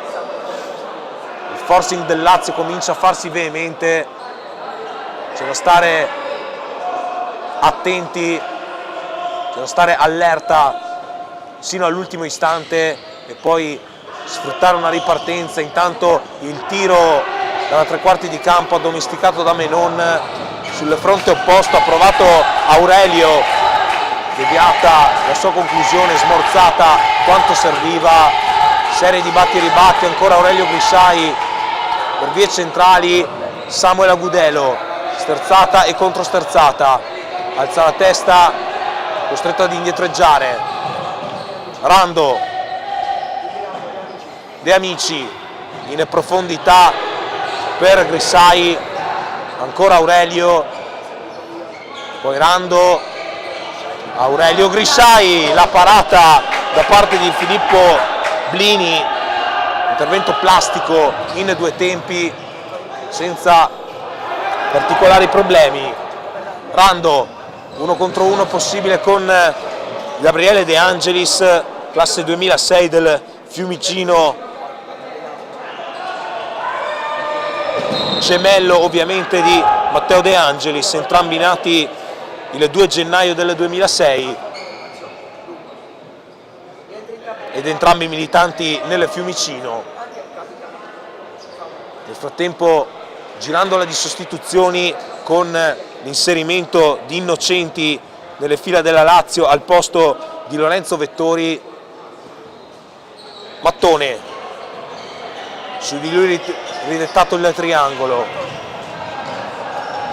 Il forcing del Lazio comincia a farsi veemente, c'è da stare attenti, c'è da stare allerta sino all'ultimo istante e poi sfruttare una ripartenza. Intanto il tiro dalla tre quarti di campo addomesticato da Menon sul fronte opposto, ha provato Aurelio, deviata la sua conclusione, smorzata quanto serviva, serie di batti e ribatti, ancora Aurelio Grisciai per vie centrali, Samuel Agudelo, sterzata e controsterzata, alza la testa, costretto ad indietreggiare, Rando, De Amici in profondità per Grisciai, ancora Aurelio, poi Rando, Aurelio Grisciai, la parata da parte di Filippo Blini, intervento plastico in due tempi senza particolari problemi. Rando, 1 contro 1 possibile con Gabriele De Angelis, classe 2006 del Fiumicino, gemello ovviamente di Matteo De Angelis, entrambi nati il 2 gennaio del 2006 ed entrambi militanti nel Fiumicino. Nel frattempo, girandola di sostituzioni con l'inserimento di Innocenti nelle fila della Lazio al posto di Lorenzo Vettori, Mattone, su di lui ridettato il triangolo,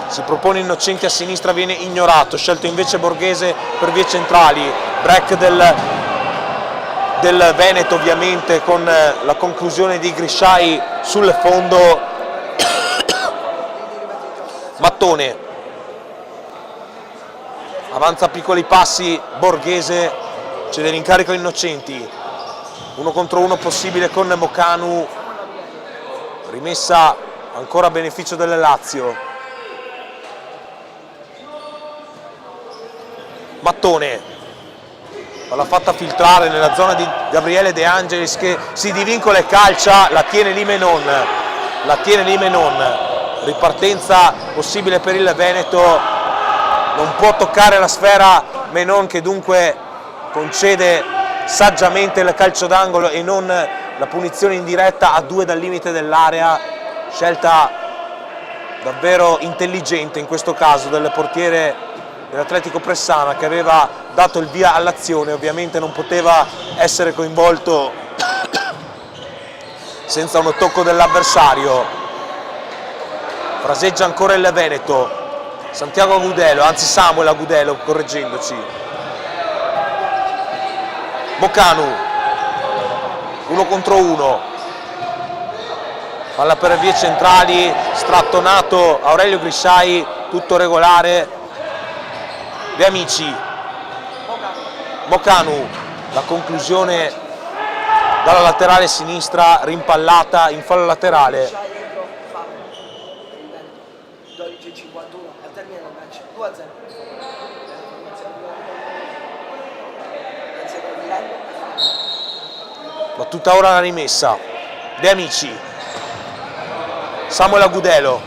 si propone Innocenti a sinistra, viene ignorato, scelto invece Borghese per vie centrali, break del Veneto ovviamente con la conclusione di Grisciai sul fondo. Mattone avanza a piccoli passi, Borghese cede l'incarico a Innocenti, 1 contro 1 possibile con Mocanu, rimessa ancora a beneficio del Lazio. Mattone, l'ha fatta filtrare nella zona di Gabriele De Angelis, che si divincola e calcia, la tiene lì Menon, ripartenza possibile per il Veneto, non può toccare la sfera Menon, che dunque concede saggiamente il calcio d'angolo e non la punizione in diretta a 2 dal limite dell'area, scelta davvero intelligente in questo caso del portiere dell'Atletico Pressana, che aveva dato il via all'azione, ovviamente non poteva essere coinvolto senza un tocco dell'avversario. Fraseggia ancora il Veneto, Santiago Agudelo, anzi Samuel Agudelo correggendoci. Mocanu, 1 contro 1, palla per vie centrali, strattonato Aurelio Grisciai, tutto regolare. De Amici, Mocanu, la conclusione dalla laterale sinistra, rimpallata in fallo laterale. 12:51 al termine del match, 2-0. Battuta ora la rimessa. De Amici, Samuel Agudelo,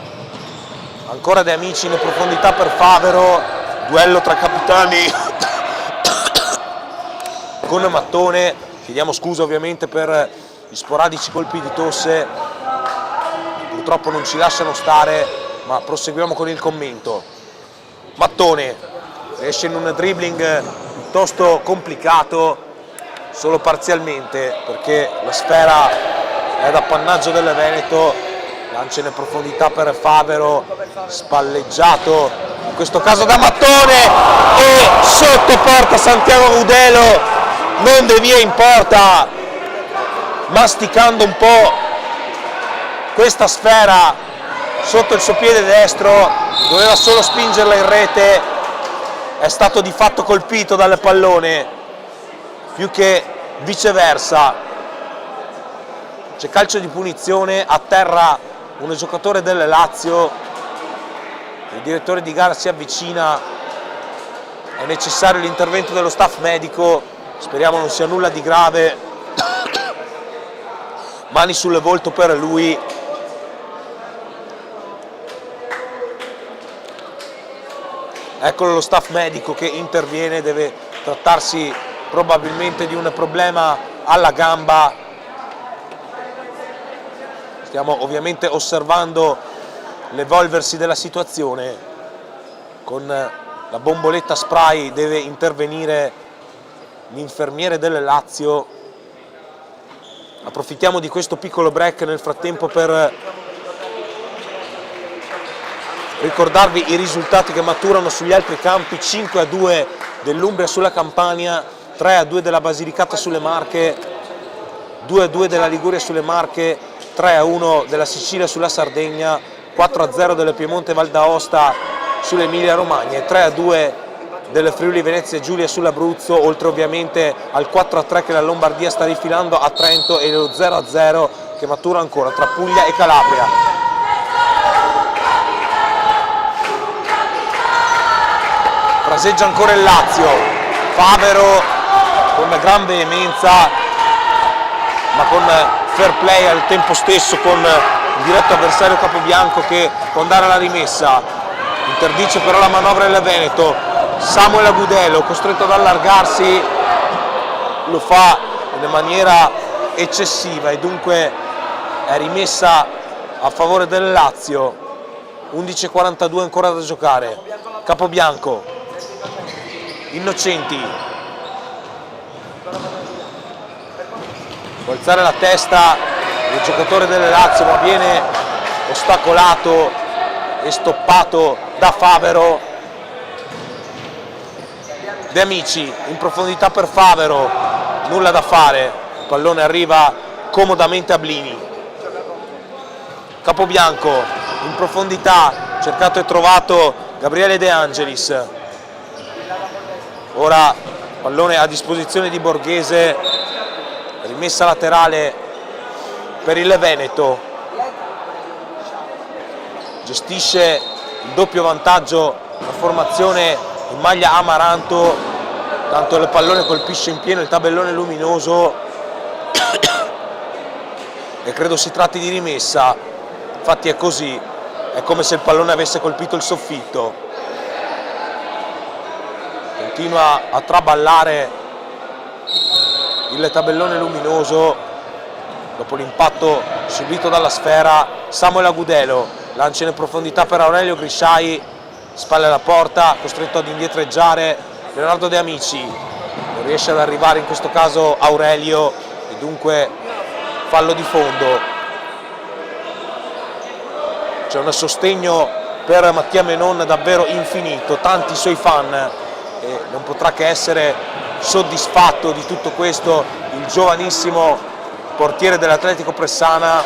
ancora De Amici in profondità per Favero, duello tra capitani con Mattone. Chiediamo scusa ovviamente per gli sporadici colpi di tosse, purtroppo non ci lasciano stare, ma proseguiamo con il commento. Mattone riesce in un dribbling piuttosto complicato, solo parzialmente, perché la sfera è d'appannaggio del Veneto, lancia in profondità per Favero, spalleggiato in questo caso da Mattone, e sotto porta Santiago Agudelo, non devia in porta, masticando un po' questa sfera sotto il suo piede destro, doveva solo spingerla in rete, è stato di fatto colpito dal pallone più che viceversa. c'è calcio di punizione, a terra un giocatore del Lazio, il direttore di gara si avvicina, è necessario l'intervento dello staff medico, speriamo non sia nulla di grave, mani sul volto per lui. Eccolo lo staff medico che interviene, deve trattarsi probabilmente di un problema alla gamba. Stiamo ovviamente osservando l'evolversi della situazione. Con la bomboletta spray deve intervenire l'infermiere del Lazio. Approfittiamo di questo piccolo break nel frattempo per ricordarvi i risultati che maturano sugli altri campi: 5-2 dell'Umbria sulla Campania, 3-2 della Basilicata sulle Marche, 2-2 della Liguria sulle Marche, 3-1 della Sicilia sulla Sardegna, 4-0 del Piemonte Val d'Aosta sull'Emilia Romagna e 3-2 del Friuli Venezia Giulia sull'Abruzzo, oltre ovviamente al 4-3 che la Lombardia sta rifilando a Trento e lo 0-0 che matura ancora tra Puglia e Calabria. Fraseggia ancora il Lazio, Favero con gran veemenza ma con fair play al tempo stesso con il diretto avversario Capobianco che può andare alla rimessa, interdice però la manovra del Veneto. Samuel Agudelo costretto ad allargarsi, lo fa in maniera eccessiva e dunque è rimessa a favore del Lazio. 11:42 ancora da giocare. Capobianco, Innocenti, può alzare la testa il giocatore del Lazio ma viene ostacolato e stoppato da Favero. De Amici in profondità per Favero, nulla da fare, il pallone arriva comodamente a Blini. Capobianco in profondità, cercato e trovato Gabriele De Angelis. Ora pallone a disposizione di Borghese, rimessa laterale per il Veneto. Gestisce il doppio vantaggio la formazione in maglia amaranto, tanto il pallone colpisce in pieno il tabellone luminoso e credo si tratti di rimessa, infatti è così, è come se il pallone avesse colpito il soffitto. Continua a traballare il tabellone luminoso dopo l'impatto subito dalla sfera. Samuel Agudelo lancia in profondità per Aurelio Grisciai, spalle alla porta, costretto ad indietreggiare Leonardo De Amici, non riesce ad arrivare in questo caso Aurelio e dunque fallo di fondo. C'è un sostegno per Mattia Menon davvero infinito, tanti suoi fan, e non potrà che essere soddisfatto di tutto questo il giovanissimo portiere dell'Atletico Pressana,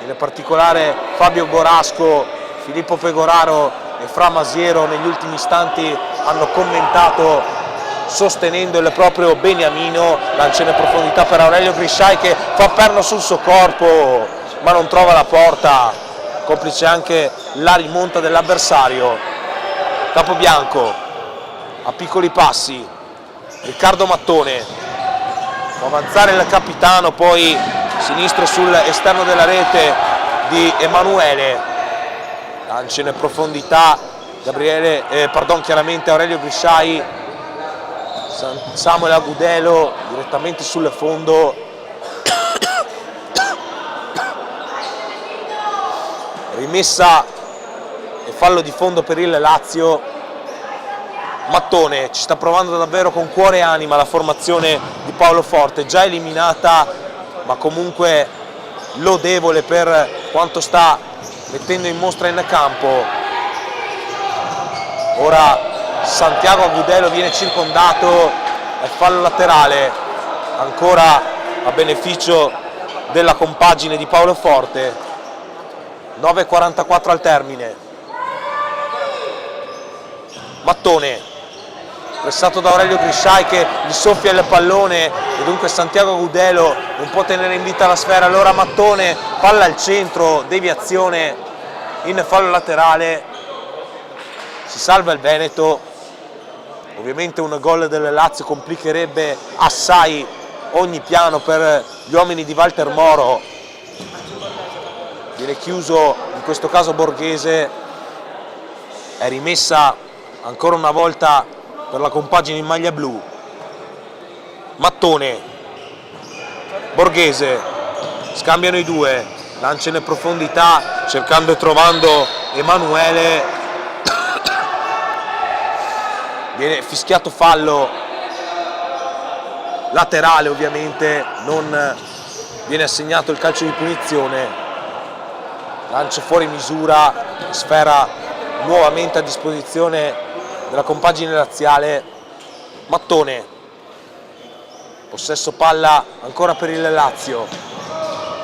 in particolare Fabio Borasco, Filippo Pegoraro e Fra Masiero negli ultimi istanti hanno commentato sostenendo il proprio beniamino. Lancia in profondità per Aurelio Grisciai che fa perno sul suo corpo ma non trova la porta, complice anche la rimonta dell'avversario. Capobianco a piccoli passi, Riccardo Mattone, può avanzare il capitano, poi sinistro sull'esterno della rete di Emanuele, lancia in profondità chiaramente Aurelio Grisciai, Samuel Agudelo direttamente sul fondo, rimessa e fallo di fondo per il Lazio. Mattone ci sta provando davvero con cuore e anima la formazione di Paolo Forte, già eliminata ma comunque lodevole per quanto sta mettendo in mostra in campo. Ora Santiago Agudelo viene circondato, è fallo laterale ancora a beneficio della compagine di Paolo Forte. 9:44 al termine. Mattone pressato da Aurelio Grisciai che gli soffia il pallone e dunque Santiago Agudelo non può tenere in vita la sfera. Allora Mattone, palla al centro, deviazione in fallo laterale, si salva il Veneto. Ovviamente un gol del Lazio complicherebbe assai ogni piano per gli uomini di Walter Moro. Viene chiuso in questo caso Borghese, è rimessa ancora una volta per la compagine in maglia blu. Mattone, Borghese, scambiano i due, lancia in profondità cercando e trovando Emanuele, viene fischiato fallo laterale, ovviamente non viene assegnato il calcio di punizione, lancio fuori misura, sfera nuovamente a disposizione della compagine laziale. Mattone, possesso palla ancora per il Lazio,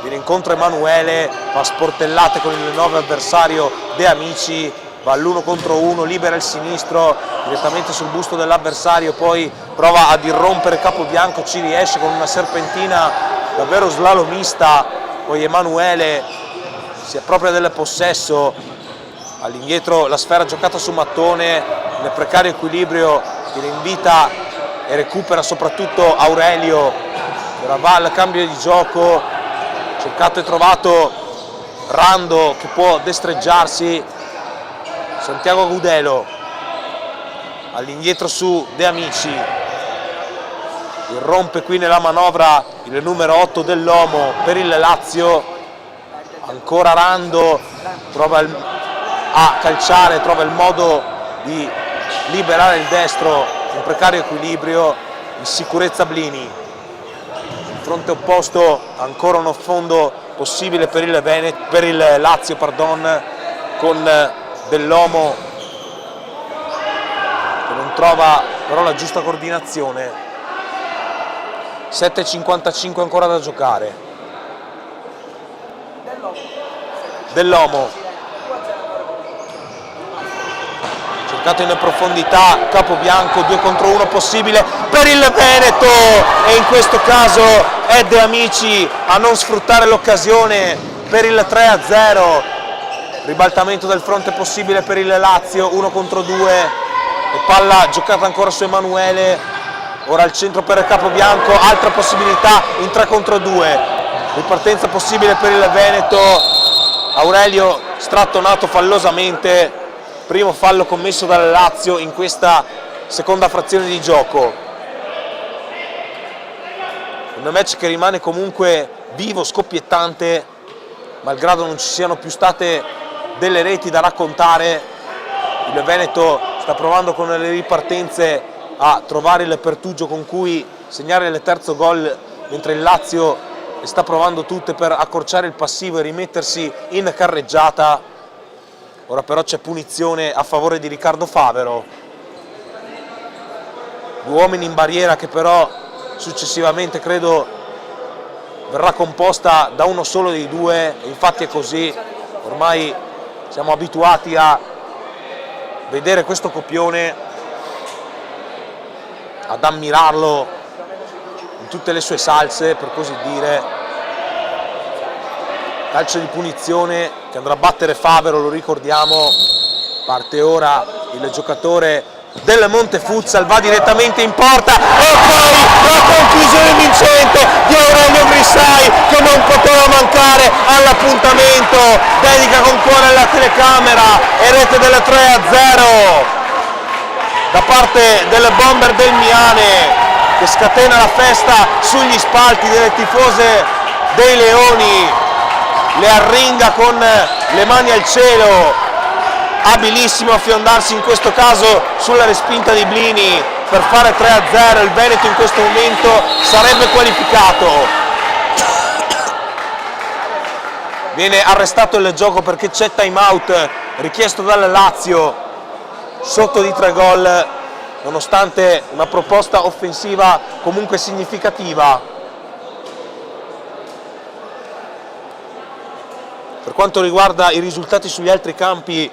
viene incontro Emanuele, fa sportellate con il nuovo avversario De Amici, va all'1 contro 1, libera il sinistro direttamente sul busto dell'avversario, poi prova ad irrompere Capobianco, ci riesce con una serpentina davvero slalomista, poi Emanuele si appropria del possesso, all'indietro la sfera giocata su Mattone, nel precario equilibrio viene in vita e recupera soprattutto Aurelio, ora va al cambio di gioco, cercato e trovato Rando che può destreggiarsi, Santiago Agudelo all'indietro su De Amici, irrompe qui nella manovra il numero 8 dell'Omo per il Lazio, ancora Rando prova a calciare, trova il modo di liberare il destro, in precario equilibrio, in sicurezza Blini, in fronte opposto ancora un affondo possibile per il Lazio, con dell'Omo che non trova però la giusta coordinazione. 7:55 ancora da giocare. Dell'Omo cercato in profondità, Capobianco, 2 contro 1 possibile per il Veneto e in questo caso è De Amici a non sfruttare l'occasione per il 3-0. Ribaltamento del fronte possibile per il Lazio, 1 contro 2 e palla giocata ancora su Emanuele, ora al centro per Capobianco, altra possibilità in 3 contro 2, ripartenza possibile per il Veneto, Aurelio strattonato fallosamente, primo fallo commesso dal Lazio in questa seconda frazione di gioco. Un match che rimane comunque vivo, scoppiettante, malgrado non ci siano più state delle reti da raccontare. Il Veneto sta provando con le ripartenze a trovare il pertugio con cui segnare il terzo gol, mentre il Lazio le sta provando tutte per accorciare il passivo e rimettersi in carreggiata. Ora però c'è punizione a favore di Riccardo Favero, 2 uomini in barriera che però successivamente credo verrà composta da uno solo dei due, e infatti è così, ormai siamo abituati a vedere questo copione, ad ammirarlo in tutte le sue salse, per così dire. Calcio di punizione che andrà a battere Favero, lo ricordiamo. Parte ora il giocatore del Monte Futsal, va direttamente in porta e poi la conclusione vincente di Aurelio Grisciai che non poteva mancare all'appuntamento, dedica con cuore alla telecamera e rete del 3-0 da parte del bomber del Miane, che scatena la festa sugli spalti delle tifose dei Leoni, le arringa con le mani al cielo, abilissimo a fiondarsi in questo caso sulla respinta di Blini per fare 3-0. Il Veneto in questo momento sarebbe qualificato. Viene arrestato il gioco perché c'è time out richiesto dal Lazio sotto di 3 gol, nonostante una proposta offensiva comunque significativa. Per quanto riguarda i risultati sugli altri campi,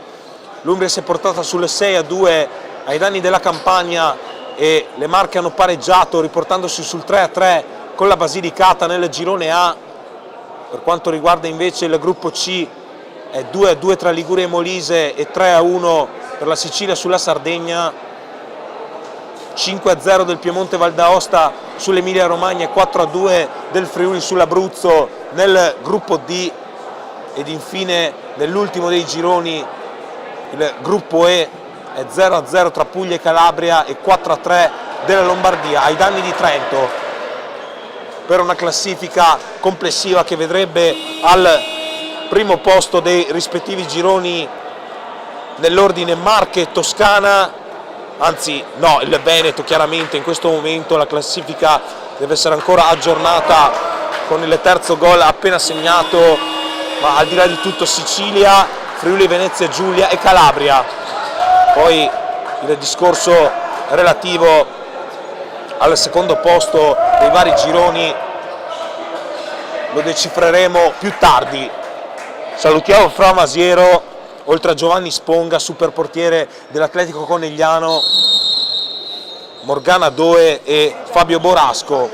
l'Umbria si è portata sulle 6-2 ai danni della Campania e le Marche hanno pareggiato riportandosi sul 3-3 con la Basilicata nel girone A. Per quanto riguarda invece il gruppo C è 2-2 tra Liguria e Molise e 3-1 per la Sicilia sulla Sardegna, 5-0 del Piemonte Val d'Aosta sull'Emilia Romagna e 4-2 del Friuli sull'Abruzzo nel gruppo D. Ed infine nell'ultimo dei gironi il gruppo E è 0-0 tra Puglia e Calabria e 4-3 della Lombardia ai danni di Trento, per una classifica complessiva che vedrebbe al primo posto dei rispettivi gironi nell'ordine Marche, Toscana, anzi no, il Veneto. Chiaramente in questo momento la classifica deve essere ancora aggiornata con il terzo gol appena segnato, ma al di là di tutto Sicilia, Friuli Venezia Giulia e Calabria. Poi il discorso relativo al secondo posto dei vari gironi lo decifreremo più tardi. Salutiamo Fra Masiero, oltre a Giovanni Sponga, super portiere dell'Atletico Conegliano, Morgana Doe e Fabio Borasco.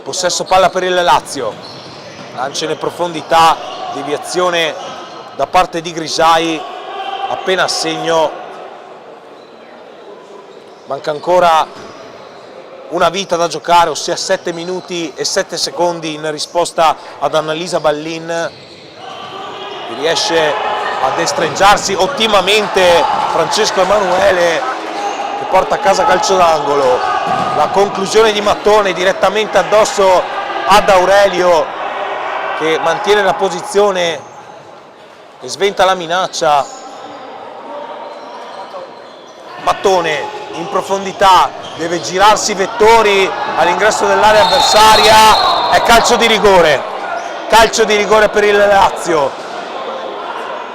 Possesso palla per il Lazio, lancia in profondità, deviazione da parte di Grisai, appena a segno. Manca ancora una vita da giocare, ossia 7 minuti e 7 secondi in risposta ad Annalisa Ballin, che riesce a destreggiarsi ottimamente Francesco Emanuele, che porta a casa calcio d'angolo. La conclusione di Mattone direttamente addosso ad Aurelio, che mantiene la posizione e sventa la minaccia. Mattone in profondità, deve girarsi Vettori all'ingresso dell'area avversaria, è calcio di rigore per il Lazio,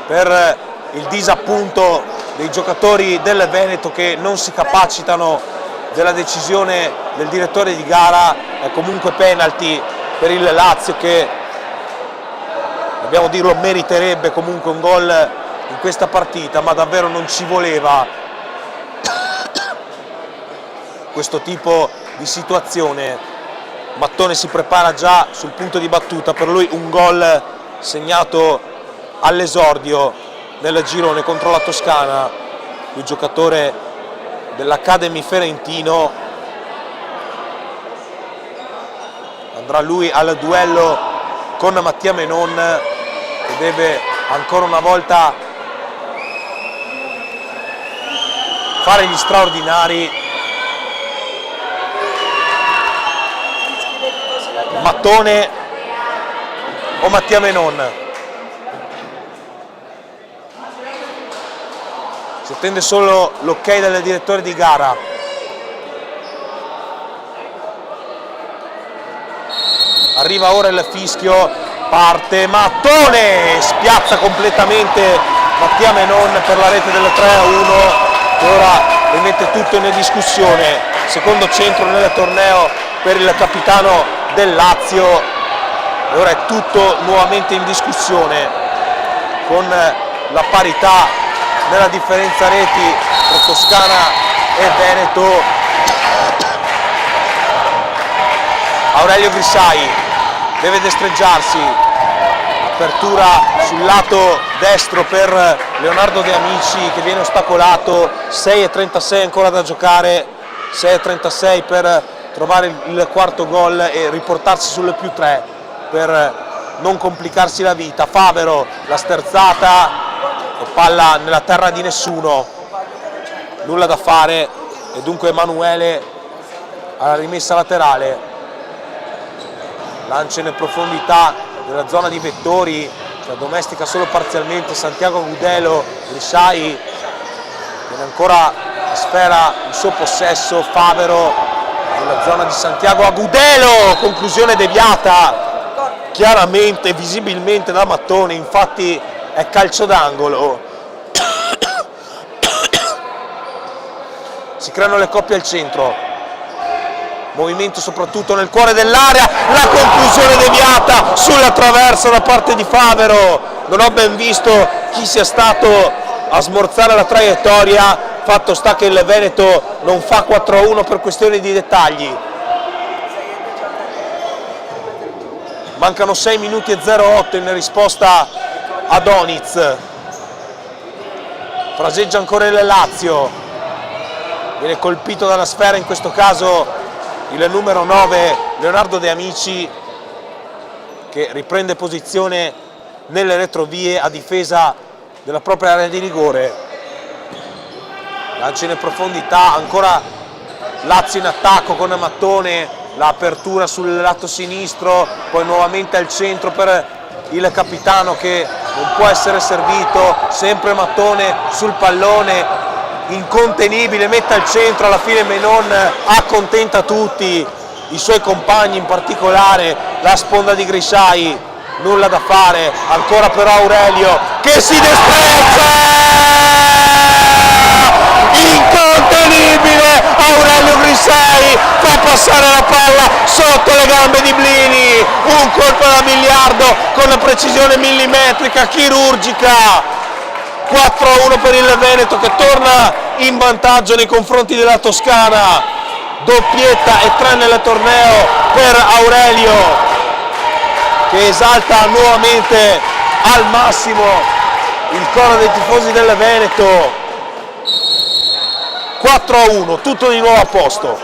per il disappunto dei giocatori del Veneto che non si capacitano della decisione del direttore di gara. È comunque penalty per il Lazio, che dobbiamo dirlo meriterebbe comunque un gol in questa partita, ma davvero non ci voleva questo tipo di situazione. Mattone si prepara già sul punto di battuta, per lui un gol segnato all'esordio nel girone contro la Toscana. Il giocatore dell'Academy Ferentino andrà lui al duello con Mattia Menon, che deve ancora una volta fare gli straordinari. Mattone o Mattia Menon? Si attende solo l'ok del direttore di gara. Arriva ora il fischio, parte Mattone, spiazza completamente Mattia Menon per la rete del 3-1, che ora rimette tutto in discussione. Secondo centro nel torneo per il capitano del Lazio, e ora è tutto nuovamente in discussione, con la parità nella differenza reti tra Toscana e Veneto. Aurelio Grisai deve destreggiarsi, apertura sul lato destro per Leonardo De Amici, che viene ostacolato. 6:36 ancora da giocare, 6:36 per trovare il quarto gol e riportarsi sul +3 per non complicarsi la vita. Favero, la sterzata e palla nella terra di nessuno, nulla da fare, e dunque Emanuele alla rimessa laterale, lancia in profondità nella zona di Vettori, che addomestica solo parzialmente Santiago Agudelo. Grisai tiene ancora la sfera in suo possesso. Favero nella zona di Santiago Agudelo, conclusione deviata chiaramente, visibilmente da Mattone, infatti è calcio d'angolo. Si creano le coppie al centro, movimento soprattutto nel cuore dell'area, la conclusione deviata sulla traversa da parte di Favero. Non ho ben visto chi sia stato a smorzare la traiettoria. Fatto sta che il Veneto non fa 4-1 per questioni di dettagli. Mancano 6 minuti e 08 in risposta a Doniz. Fraseggia ancora il Lazio. Viene colpito dalla sfera, in questo caso il numero 9 Leonardo De Amici, che riprende posizione nelle retrovie a difesa della propria area di rigore. Lancio in profondità, ancora Lazio in attacco con Mattone, l'apertura sul lato sinistro, poi nuovamente al centro per il capitano che non può essere servito, sempre Mattone sul pallone, incontenibile, mette al centro, alla fine Menon accontenta tutti, i suoi compagni, in particolare la sponda di Grisciai. Nulla da fare, ancora però Aurelio che si destreggia, incontenibile Aurelio Grisciai, fa passare la palla sotto le gambe di Blini, un colpo da miliardo con la precisione millimetrica, chirurgica. 4-1 per il Veneto che torna in vantaggio nei confronti della Toscana, doppietta e 3 nel torneo per Aurelio, che esalta nuovamente al massimo il coro dei tifosi del Veneto. 4-1, tutto di nuovo a posto.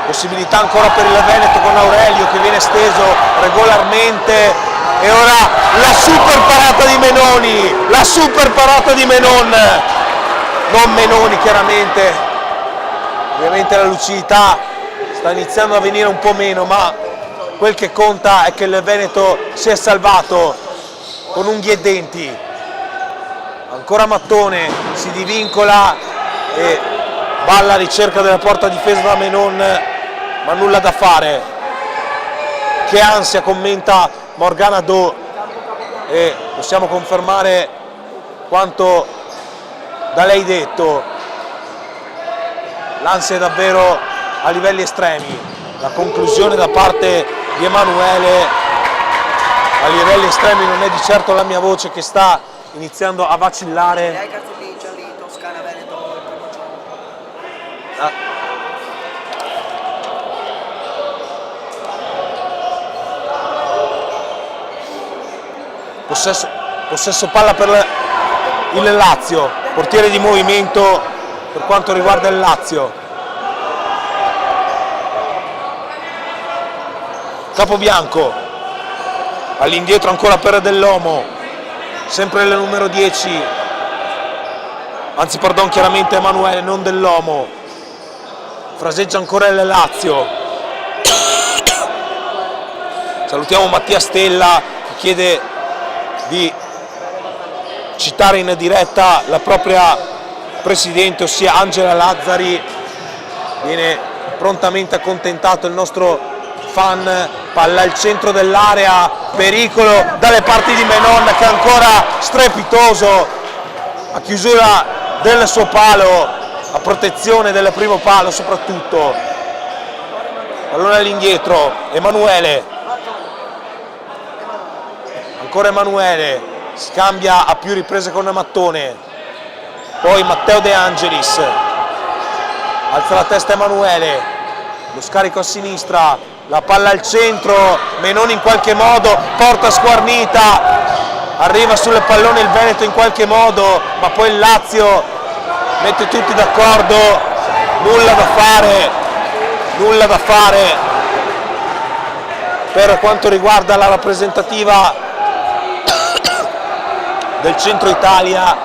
Possibilità ancora per il Veneto con Aurelio che viene steso regolarmente, e ora la super parata di Menoni, la super parata di Menon, non Menoni chiaramente. Ovviamente la lucidità sta iniziando a venire un po' meno, ma quel che conta è che il Veneto si è salvato con unghie e denti. Ancora Mattone si divincola e va alla ricerca della porta difesa da Menon, ma nulla da fare. Che ansia, commenta Morgana Do, e possiamo confermare quanto da lei detto. L'ansia è davvero a livelli estremi, la conclusione da parte di Emanuele a livelli estremi non è di certo la mia voce che sta iniziando a vacillare. Ai cartellini gialli, Toscana, Veneto, il primo giorno. Possesso palla per il Lazio, portiere di movimento per quanto riguarda il Lazio. Capobianco, all'indietro ancora per Dell'Omo, sempre il numero 10, anzi pardon, chiaramente Emanuele, non Dell'Omo. Fraseggia ancora il Lazio. Salutiamo Mattia Stella che chiede di citare in diretta la propria presidente, ossia Angela Lazzari. Viene prontamente accontentato il nostro fan. Palla al centro dell'area, pericolo dalle parti di Menon che è ancora strepitoso a chiusura del suo palo, a protezione del primo palo soprattutto. Pallone all'indietro, Emanuele, ancora Emanuele, scambia a più riprese con Mattone, poi Matteo De Angelis, alza la testa Emanuele, lo scarico a sinistra, la palla al centro, Menoni in qualche modo, porta sguarnita, arriva sul pallone il Veneto in qualche modo, ma poi il Lazio mette tutti d'accordo, nulla da fare per quanto riguarda la rappresentativa del centro Italia.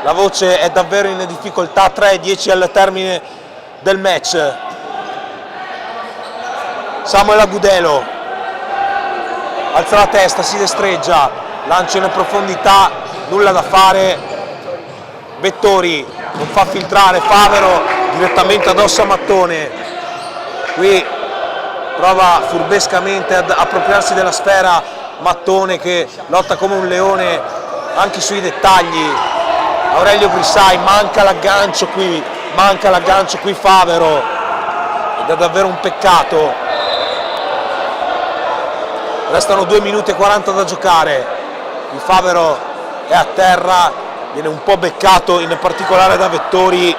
La voce è davvero in difficoltà, 3-10 al termine del match. Samuel Agudelo alza la testa, si destreggia, lancia in profondità, nulla da fare. Vettori non fa filtrare, Favero direttamente addosso a Mattone. Qui prova furbescamente ad appropriarsi della sfera Mattone che lotta come un leone anche sui dettagli. Aurelio Grisciai, manca l'aggancio qui Favero, ed è davvero un peccato. Restano 2 minuti e 40 da giocare. Il Favero è a terra, viene un po' beccato in particolare da Vettori,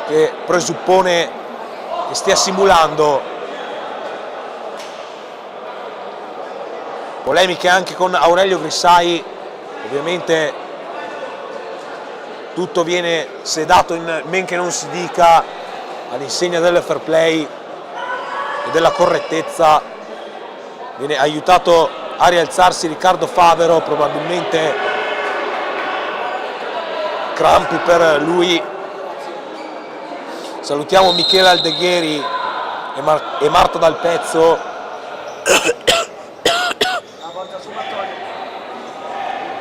che presuppone che stia simulando. Polemiche anche con Aurelio Grissai, ovviamente tutto viene sedato in men che non si dica, all'insegna del fair play e della correttezza. Viene aiutato a rialzarsi Riccardo Favero, probabilmente crampi per lui. Salutiamo Michele Aldegheri e Marta Dal Pezzo.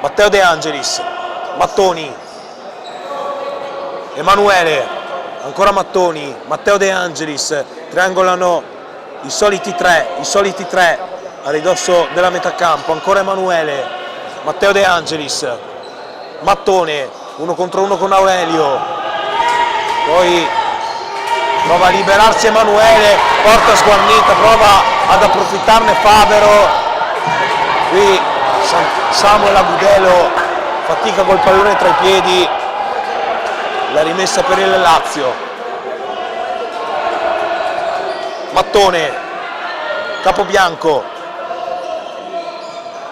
Matteo De Angelis, Mattoni, Emanuele, ancora Mattoni, Matteo De Angelis, triangolano i soliti tre a ridosso della metà campo, ancora Emanuele, Matteo De Angelis, Mattone, 1 contro 1 con Aurelio, poi prova a liberarsi Emanuele, porta sguarnita, prova ad approfittarne Favero, qui Samuel Agudelo fatica col pallone tra i piedi, la rimessa per il Lazio. Mattone, Capobianco,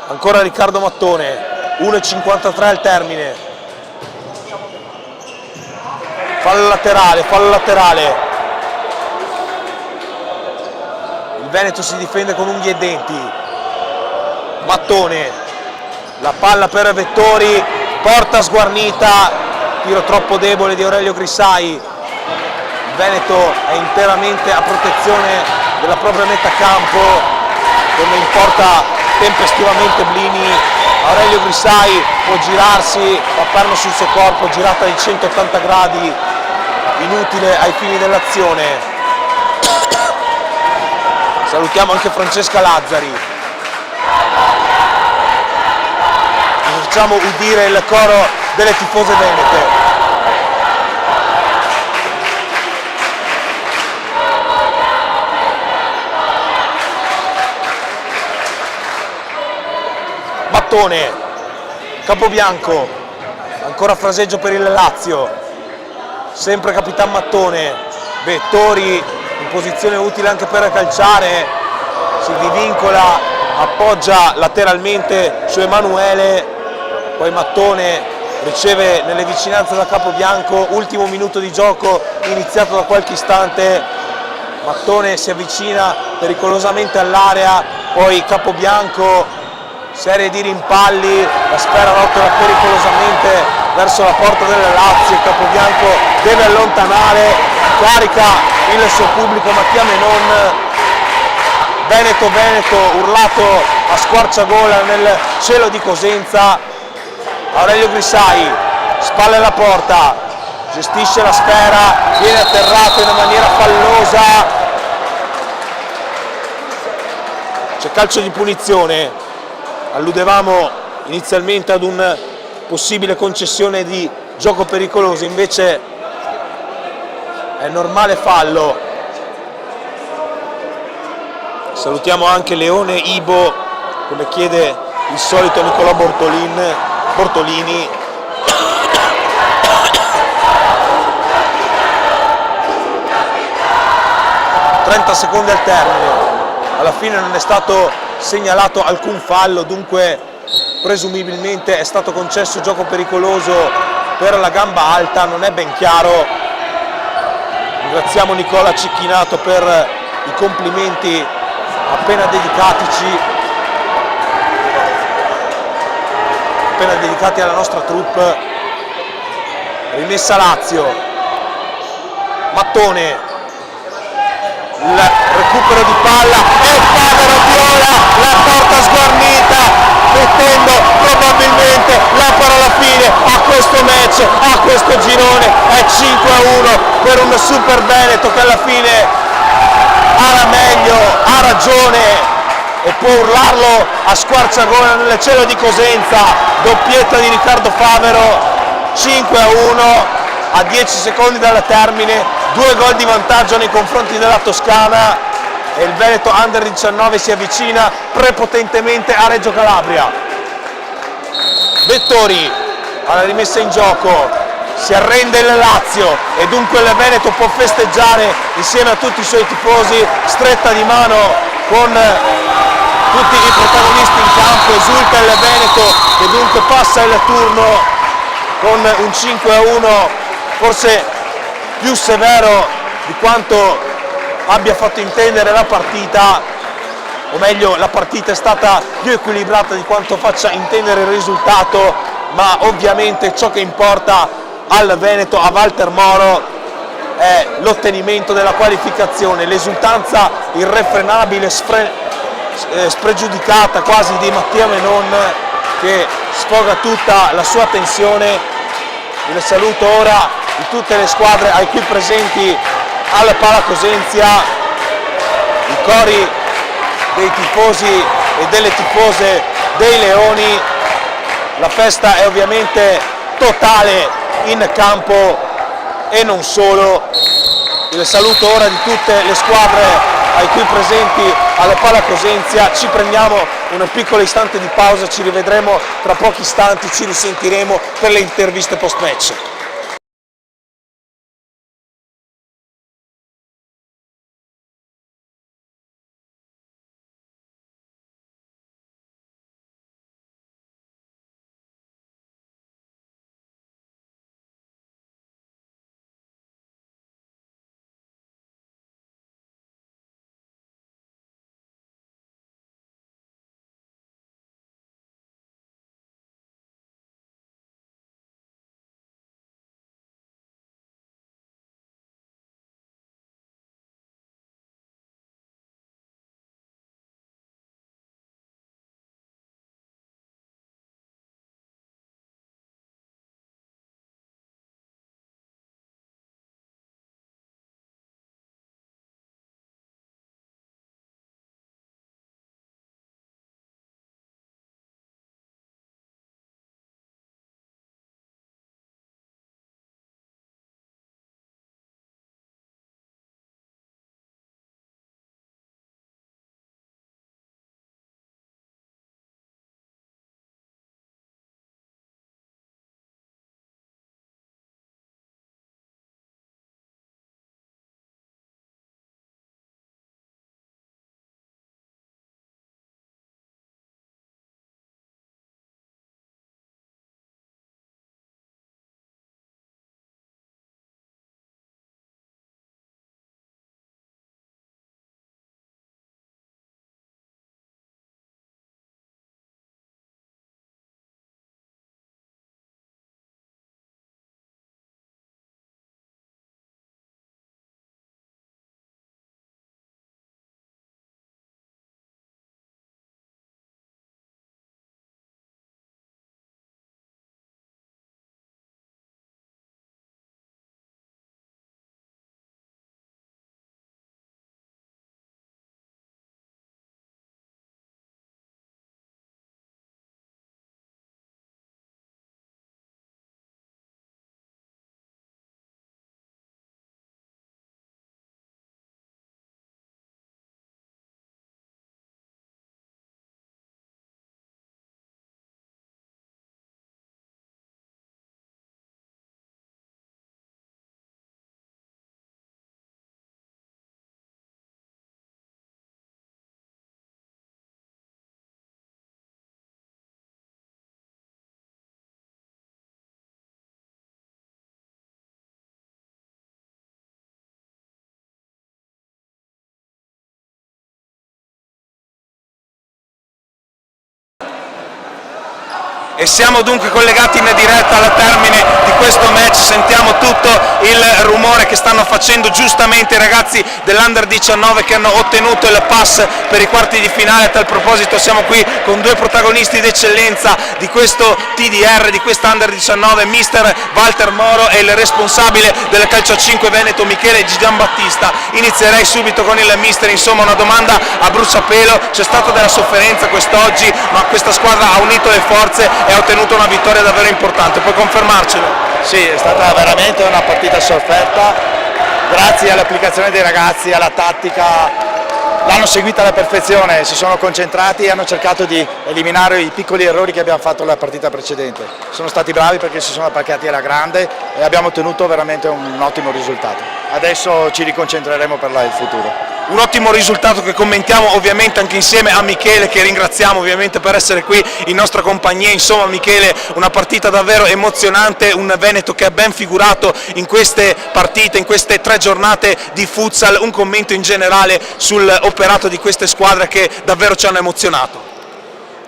ancora Riccardo Mattone, 1,53 al termine, fallo laterale, il Veneto si difende con unghie e denti. Mattone, la palla per Vettori, porta sguarnita, tiro troppo debole di Aurelio Grissai. Il Veneto è interamente a protezione della propria metà campo, come importa tempestivamente Blini. Aurelio Grissai può girarsi, fa perno sul suo corpo, girata di 180 gradi, inutile ai fini dell'azione. Salutiamo anche Francesca Lazzari. Facciamo udire il coro delle tifose venete. Mattone, Capobianco, ancora fraseggio per il Lazio, sempre Capitan Mattone, Vettori in posizione utile anche per calciare, si divincola, appoggia lateralmente su Emanuele, poi Mattone riceve nelle vicinanze da Capobianco, ultimo minuto di gioco iniziato da qualche istante, Mattone si avvicina pericolosamente all'area, poi Capobianco, serie di rimpalli, la sfera rotola pericolosamente verso la porta della Lazio, Capobianco deve allontanare, carica il suo pubblico Mattia Menon, Veneto, urlato a squarciagola nel cielo di Cosenza. Aurelio Grissai, spalle alla porta, gestisce la sfera, viene atterrato in una maniera fallosa, c'è calcio di punizione, alludevamo inizialmente ad un possibile concessione di gioco pericoloso, invece è normale fallo. Salutiamo anche Leone Ibo, come chiede il solito Nicolò Bortolini. ...30 secondi al termine, alla fine non è stato segnalato alcun fallo, dunque presumibilmente è stato concesso gioco pericoloso per la gamba alta, non è ben chiaro. Ringraziamo Nicola Cecchinato per i complimenti appena dedicati alla nostra troupe. Rimessa Lazio, Mattone, il recupero di palla e Favero viola, la porta sguarnita, mettendo probabilmente la parola fine a questo match, a questo girone. È 5-1 per un Super Veneto che alla fine ha la meglio, ha ragione e può urlarlo a squarciagola nel cielo di Cosenza. Doppietta di Riccardo Favero, 5-1 a 10 secondi dal termine, 2 gol di vantaggio nei confronti della Toscana. e il Veneto Under 19 si avvicina prepotentemente a Reggio Calabria. Vettori alla rimessa in gioco, si arrende il Lazio e dunque il Veneto può festeggiare insieme a tutti i suoi tifosi, stretta di mano con tutti i protagonisti in campo, esulta il Veneto e dunque passa il turno con un 5-1 forse più severo di quanto abbia fatto intendere la partita, o meglio la partita è stata più equilibrata di quanto faccia intendere il risultato, ma ovviamente ciò che importa al Veneto, a Walter Moro, è l'ottenimento della qualificazione, l'esultanza irrefrenabile, spregiudicata quasi di Mattia Menon, che sfoga tutta la sua tensione. Il saluto ora di tutte le squadre ai qui presenti al Pala Cosenza, i cori dei tifosi e delle tifose dei Leoni. La festa è ovviamente totale in campo e non solo. Il saluto ora di tutte le squadre ai qui presenti alla Pala Cosenza. Ci prendiamo un piccolo istante di pausa, ci rivedremo tra pochi istanti, ci risentiremo per le interviste post match. E siamo dunque collegati in diretta al termine di questo match, sentiamo tutto il rumore che stanno facendo giustamente i ragazzi dell'Under 19 che hanno ottenuto il pass per i quarti di finale. A tal proposito siamo qui con due protagonisti d'eccellenza di questo TDR, di questa Under 19, mister Walter Moro e il responsabile del calcio a 5 Veneto Michele Giambattista. Inizierei subito con il mister, insomma una domanda a bruciapelo, c'è stata della sofferenza quest'oggi ma questa squadra ha unito le forze e ha ottenuto una vittoria davvero importante, puoi confermarcelo? Sì, è stata veramente una partita sofferta, grazie all'applicazione dei ragazzi, alla tattica l'hanno seguita alla perfezione, si sono concentrati e hanno cercato di eliminare i piccoli errori che abbiamo fatto la partita precedente. Sono stati bravi perché si sono attaccati alla grande e abbiamo ottenuto veramente un ottimo risultato. Adesso ci riconcentreremo per il futuro. Un ottimo risultato che commentiamo ovviamente anche insieme a Michele, che ringraziamo ovviamente per essere qui in nostra compagnia. Insomma Michele, una partita davvero emozionante, un Veneto che ha ben figurato in queste partite, in queste 3 giornate di futsal. Un commento in generale sull'operato di queste squadre che davvero ci hanno emozionato.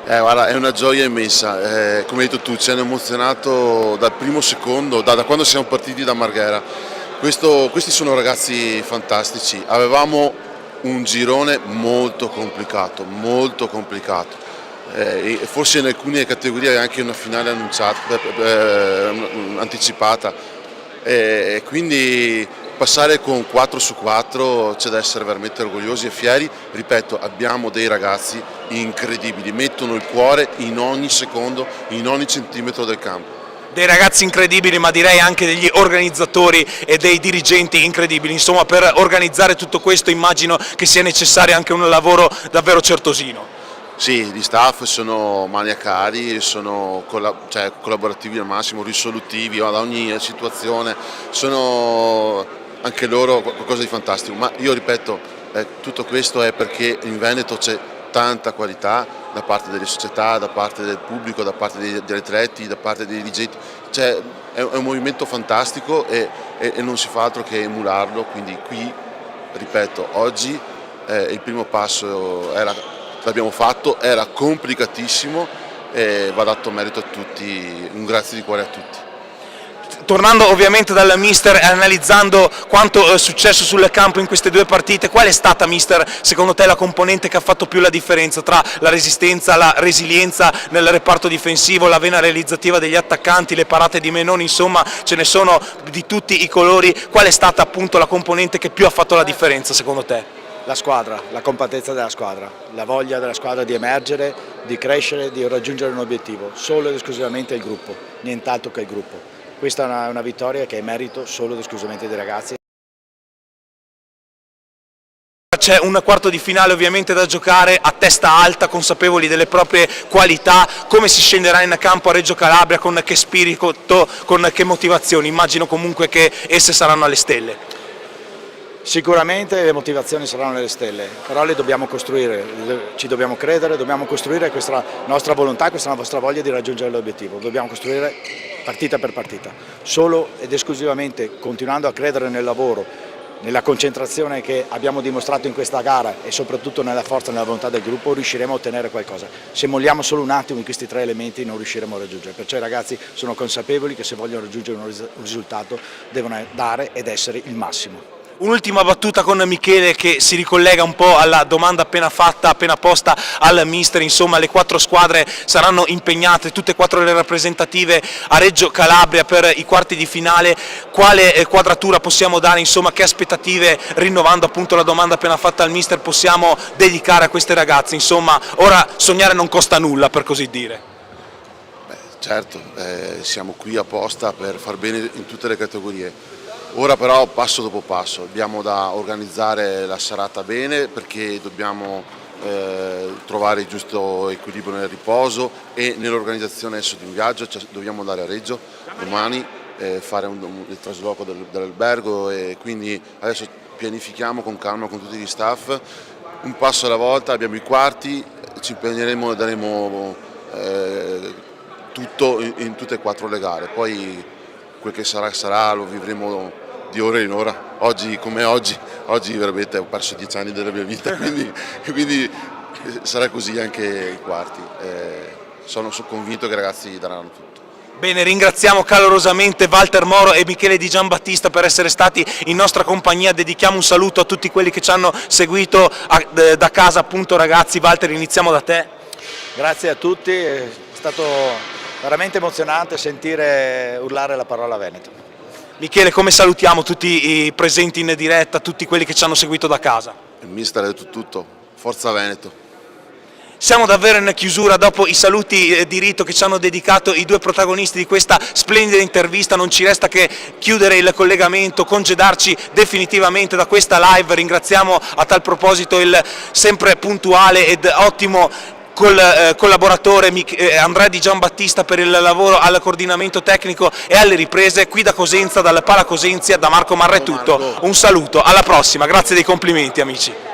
Guarda, è una gioia immensa, come hai detto tu, ci hanno emozionato dal primo secondo, da quando siamo partiti da Marghera. Questi sono ragazzi fantastici, avevamo un girone molto complicato, e forse in alcune categorie anche una finale anticipata, quindi passare con 4-4 c'è da essere veramente orgogliosi e fieri. Ripeto, abbiamo dei ragazzi incredibili, mettono il cuore in ogni secondo, in ogni centimetro del campo. Dei ragazzi incredibili, ma direi anche degli organizzatori e dei dirigenti incredibili. Insomma, per organizzare tutto questo immagino che sia necessario anche un lavoro davvero certosino. Sì, gli staff sono maniacali, sono collaborativi al massimo, risolutivi da ogni situazione, sono anche loro qualcosa di fantastico, ma io ripeto, tutto questo è perché in Veneto c'è tanta qualità da parte delle società, da parte del pubblico, da parte degli atleti, da parte dei dirigenti, è un movimento fantastico e non si fa altro che emularlo, quindi qui, ripeto, oggi il primo passo l'abbiamo fatto, era complicatissimo e va dato merito a tutti, un grazie di cuore a tutti. Tornando ovviamente dal mister e analizzando quanto è successo sul campo in queste 2 partite, qual è stata, mister, secondo te la componente che ha fatto più la differenza tra la resistenza, la resilienza nel reparto difensivo, la vena realizzativa degli attaccanti, le parate di Menoni, insomma ce ne sono di tutti i colori. Qual è stata appunto la componente che più ha fatto la differenza secondo te? La squadra, la compattezza della squadra, la voglia della squadra di emergere, di crescere, di raggiungere un obiettivo, solo ed esclusivamente il gruppo, nient'altro che il gruppo. Questa è una vittoria che è merito solo ed esclusivamente dei ragazzi. C'è un quarto di finale ovviamente da giocare a testa alta, consapevoli delle proprie qualità. Come si scenderà in campo a Reggio Calabria, con che spirito, con che motivazioni? Immagino comunque che esse saranno alle stelle. Sicuramente le motivazioni saranno nelle stelle, però le dobbiamo costruire, ci dobbiamo credere, dobbiamo costruire questa nostra volontà, questa nostra voglia di raggiungere l'obiettivo. Dobbiamo costruire partita per partita, solo ed esclusivamente continuando a credere nel lavoro, nella concentrazione che abbiamo dimostrato in questa gara e soprattutto nella forza e nella volontà del gruppo riusciremo a ottenere qualcosa. Se molliamo solo un attimo in questi 3 elementi non riusciremo a raggiungere, perciò i ragazzi sono consapevoli che se vogliono raggiungere un risultato devono dare ed essere il massimo. Un'ultima battuta con Michele che si ricollega un po' alla domanda appena posta al mister. Insomma, le 4 squadre saranno impegnate, tutte e 4 le rappresentative a Reggio Calabria per i quarti di finale. Quale quadratura possiamo dare, insomma, che aspettative, rinnovando appunto la domanda appena fatta al mister, possiamo dedicare a queste ragazze? Insomma, ora sognare non costa nulla, per così dire. Certo, siamo qui apposta per far bene in tutte le categorie. Ora però passo dopo passo, abbiamo da organizzare la serata bene perché dobbiamo trovare il giusto equilibrio nel riposo e nell'organizzazione adesso di un viaggio, dobbiamo andare a Reggio domani, fare il trasloco dell'albergo e quindi adesso pianifichiamo con calma con tutti gli staff, un passo alla volta, abbiamo i quarti, ci impegneremo e daremo tutto in tutte e 4 le gare, poi quel che sarà lo vivremo di ora in ora. Oggi come oggi veramente ho perso 10 anni della mia vita, quindi sarà così anche i quarti. Sono convinto che i ragazzi daranno tutto. Bene, ringraziamo calorosamente Walter Moro e Michele Di Giambattista per essere stati in nostra compagnia. Dedichiamo un saluto a tutti quelli che ci hanno seguito da casa, appunto. Ragazzi, Walter, iniziamo da te. Grazie a tutti, è stato veramente emozionante sentire urlare la parola Veneto. Michele, come salutiamo tutti i presenti in diretta, tutti quelli che ci hanno seguito da casa? Il mister ha detto tutto, forza Veneto. Siamo davvero in chiusura dopo i saluti di rito che ci hanno dedicato i due protagonisti di questa splendida intervista. Non ci resta che chiudere il collegamento, congedarci definitivamente da questa live. Ringraziamo a tal proposito il sempre puntuale ed ottimo collaboratore Andrea Di Giambattista per il lavoro al coordinamento tecnico e alle riprese. Qui da Cosenza, dalla Pala Cosenzia, da Marco Marra è tutto. Un saluto, alla prossima, grazie dei complimenti amici.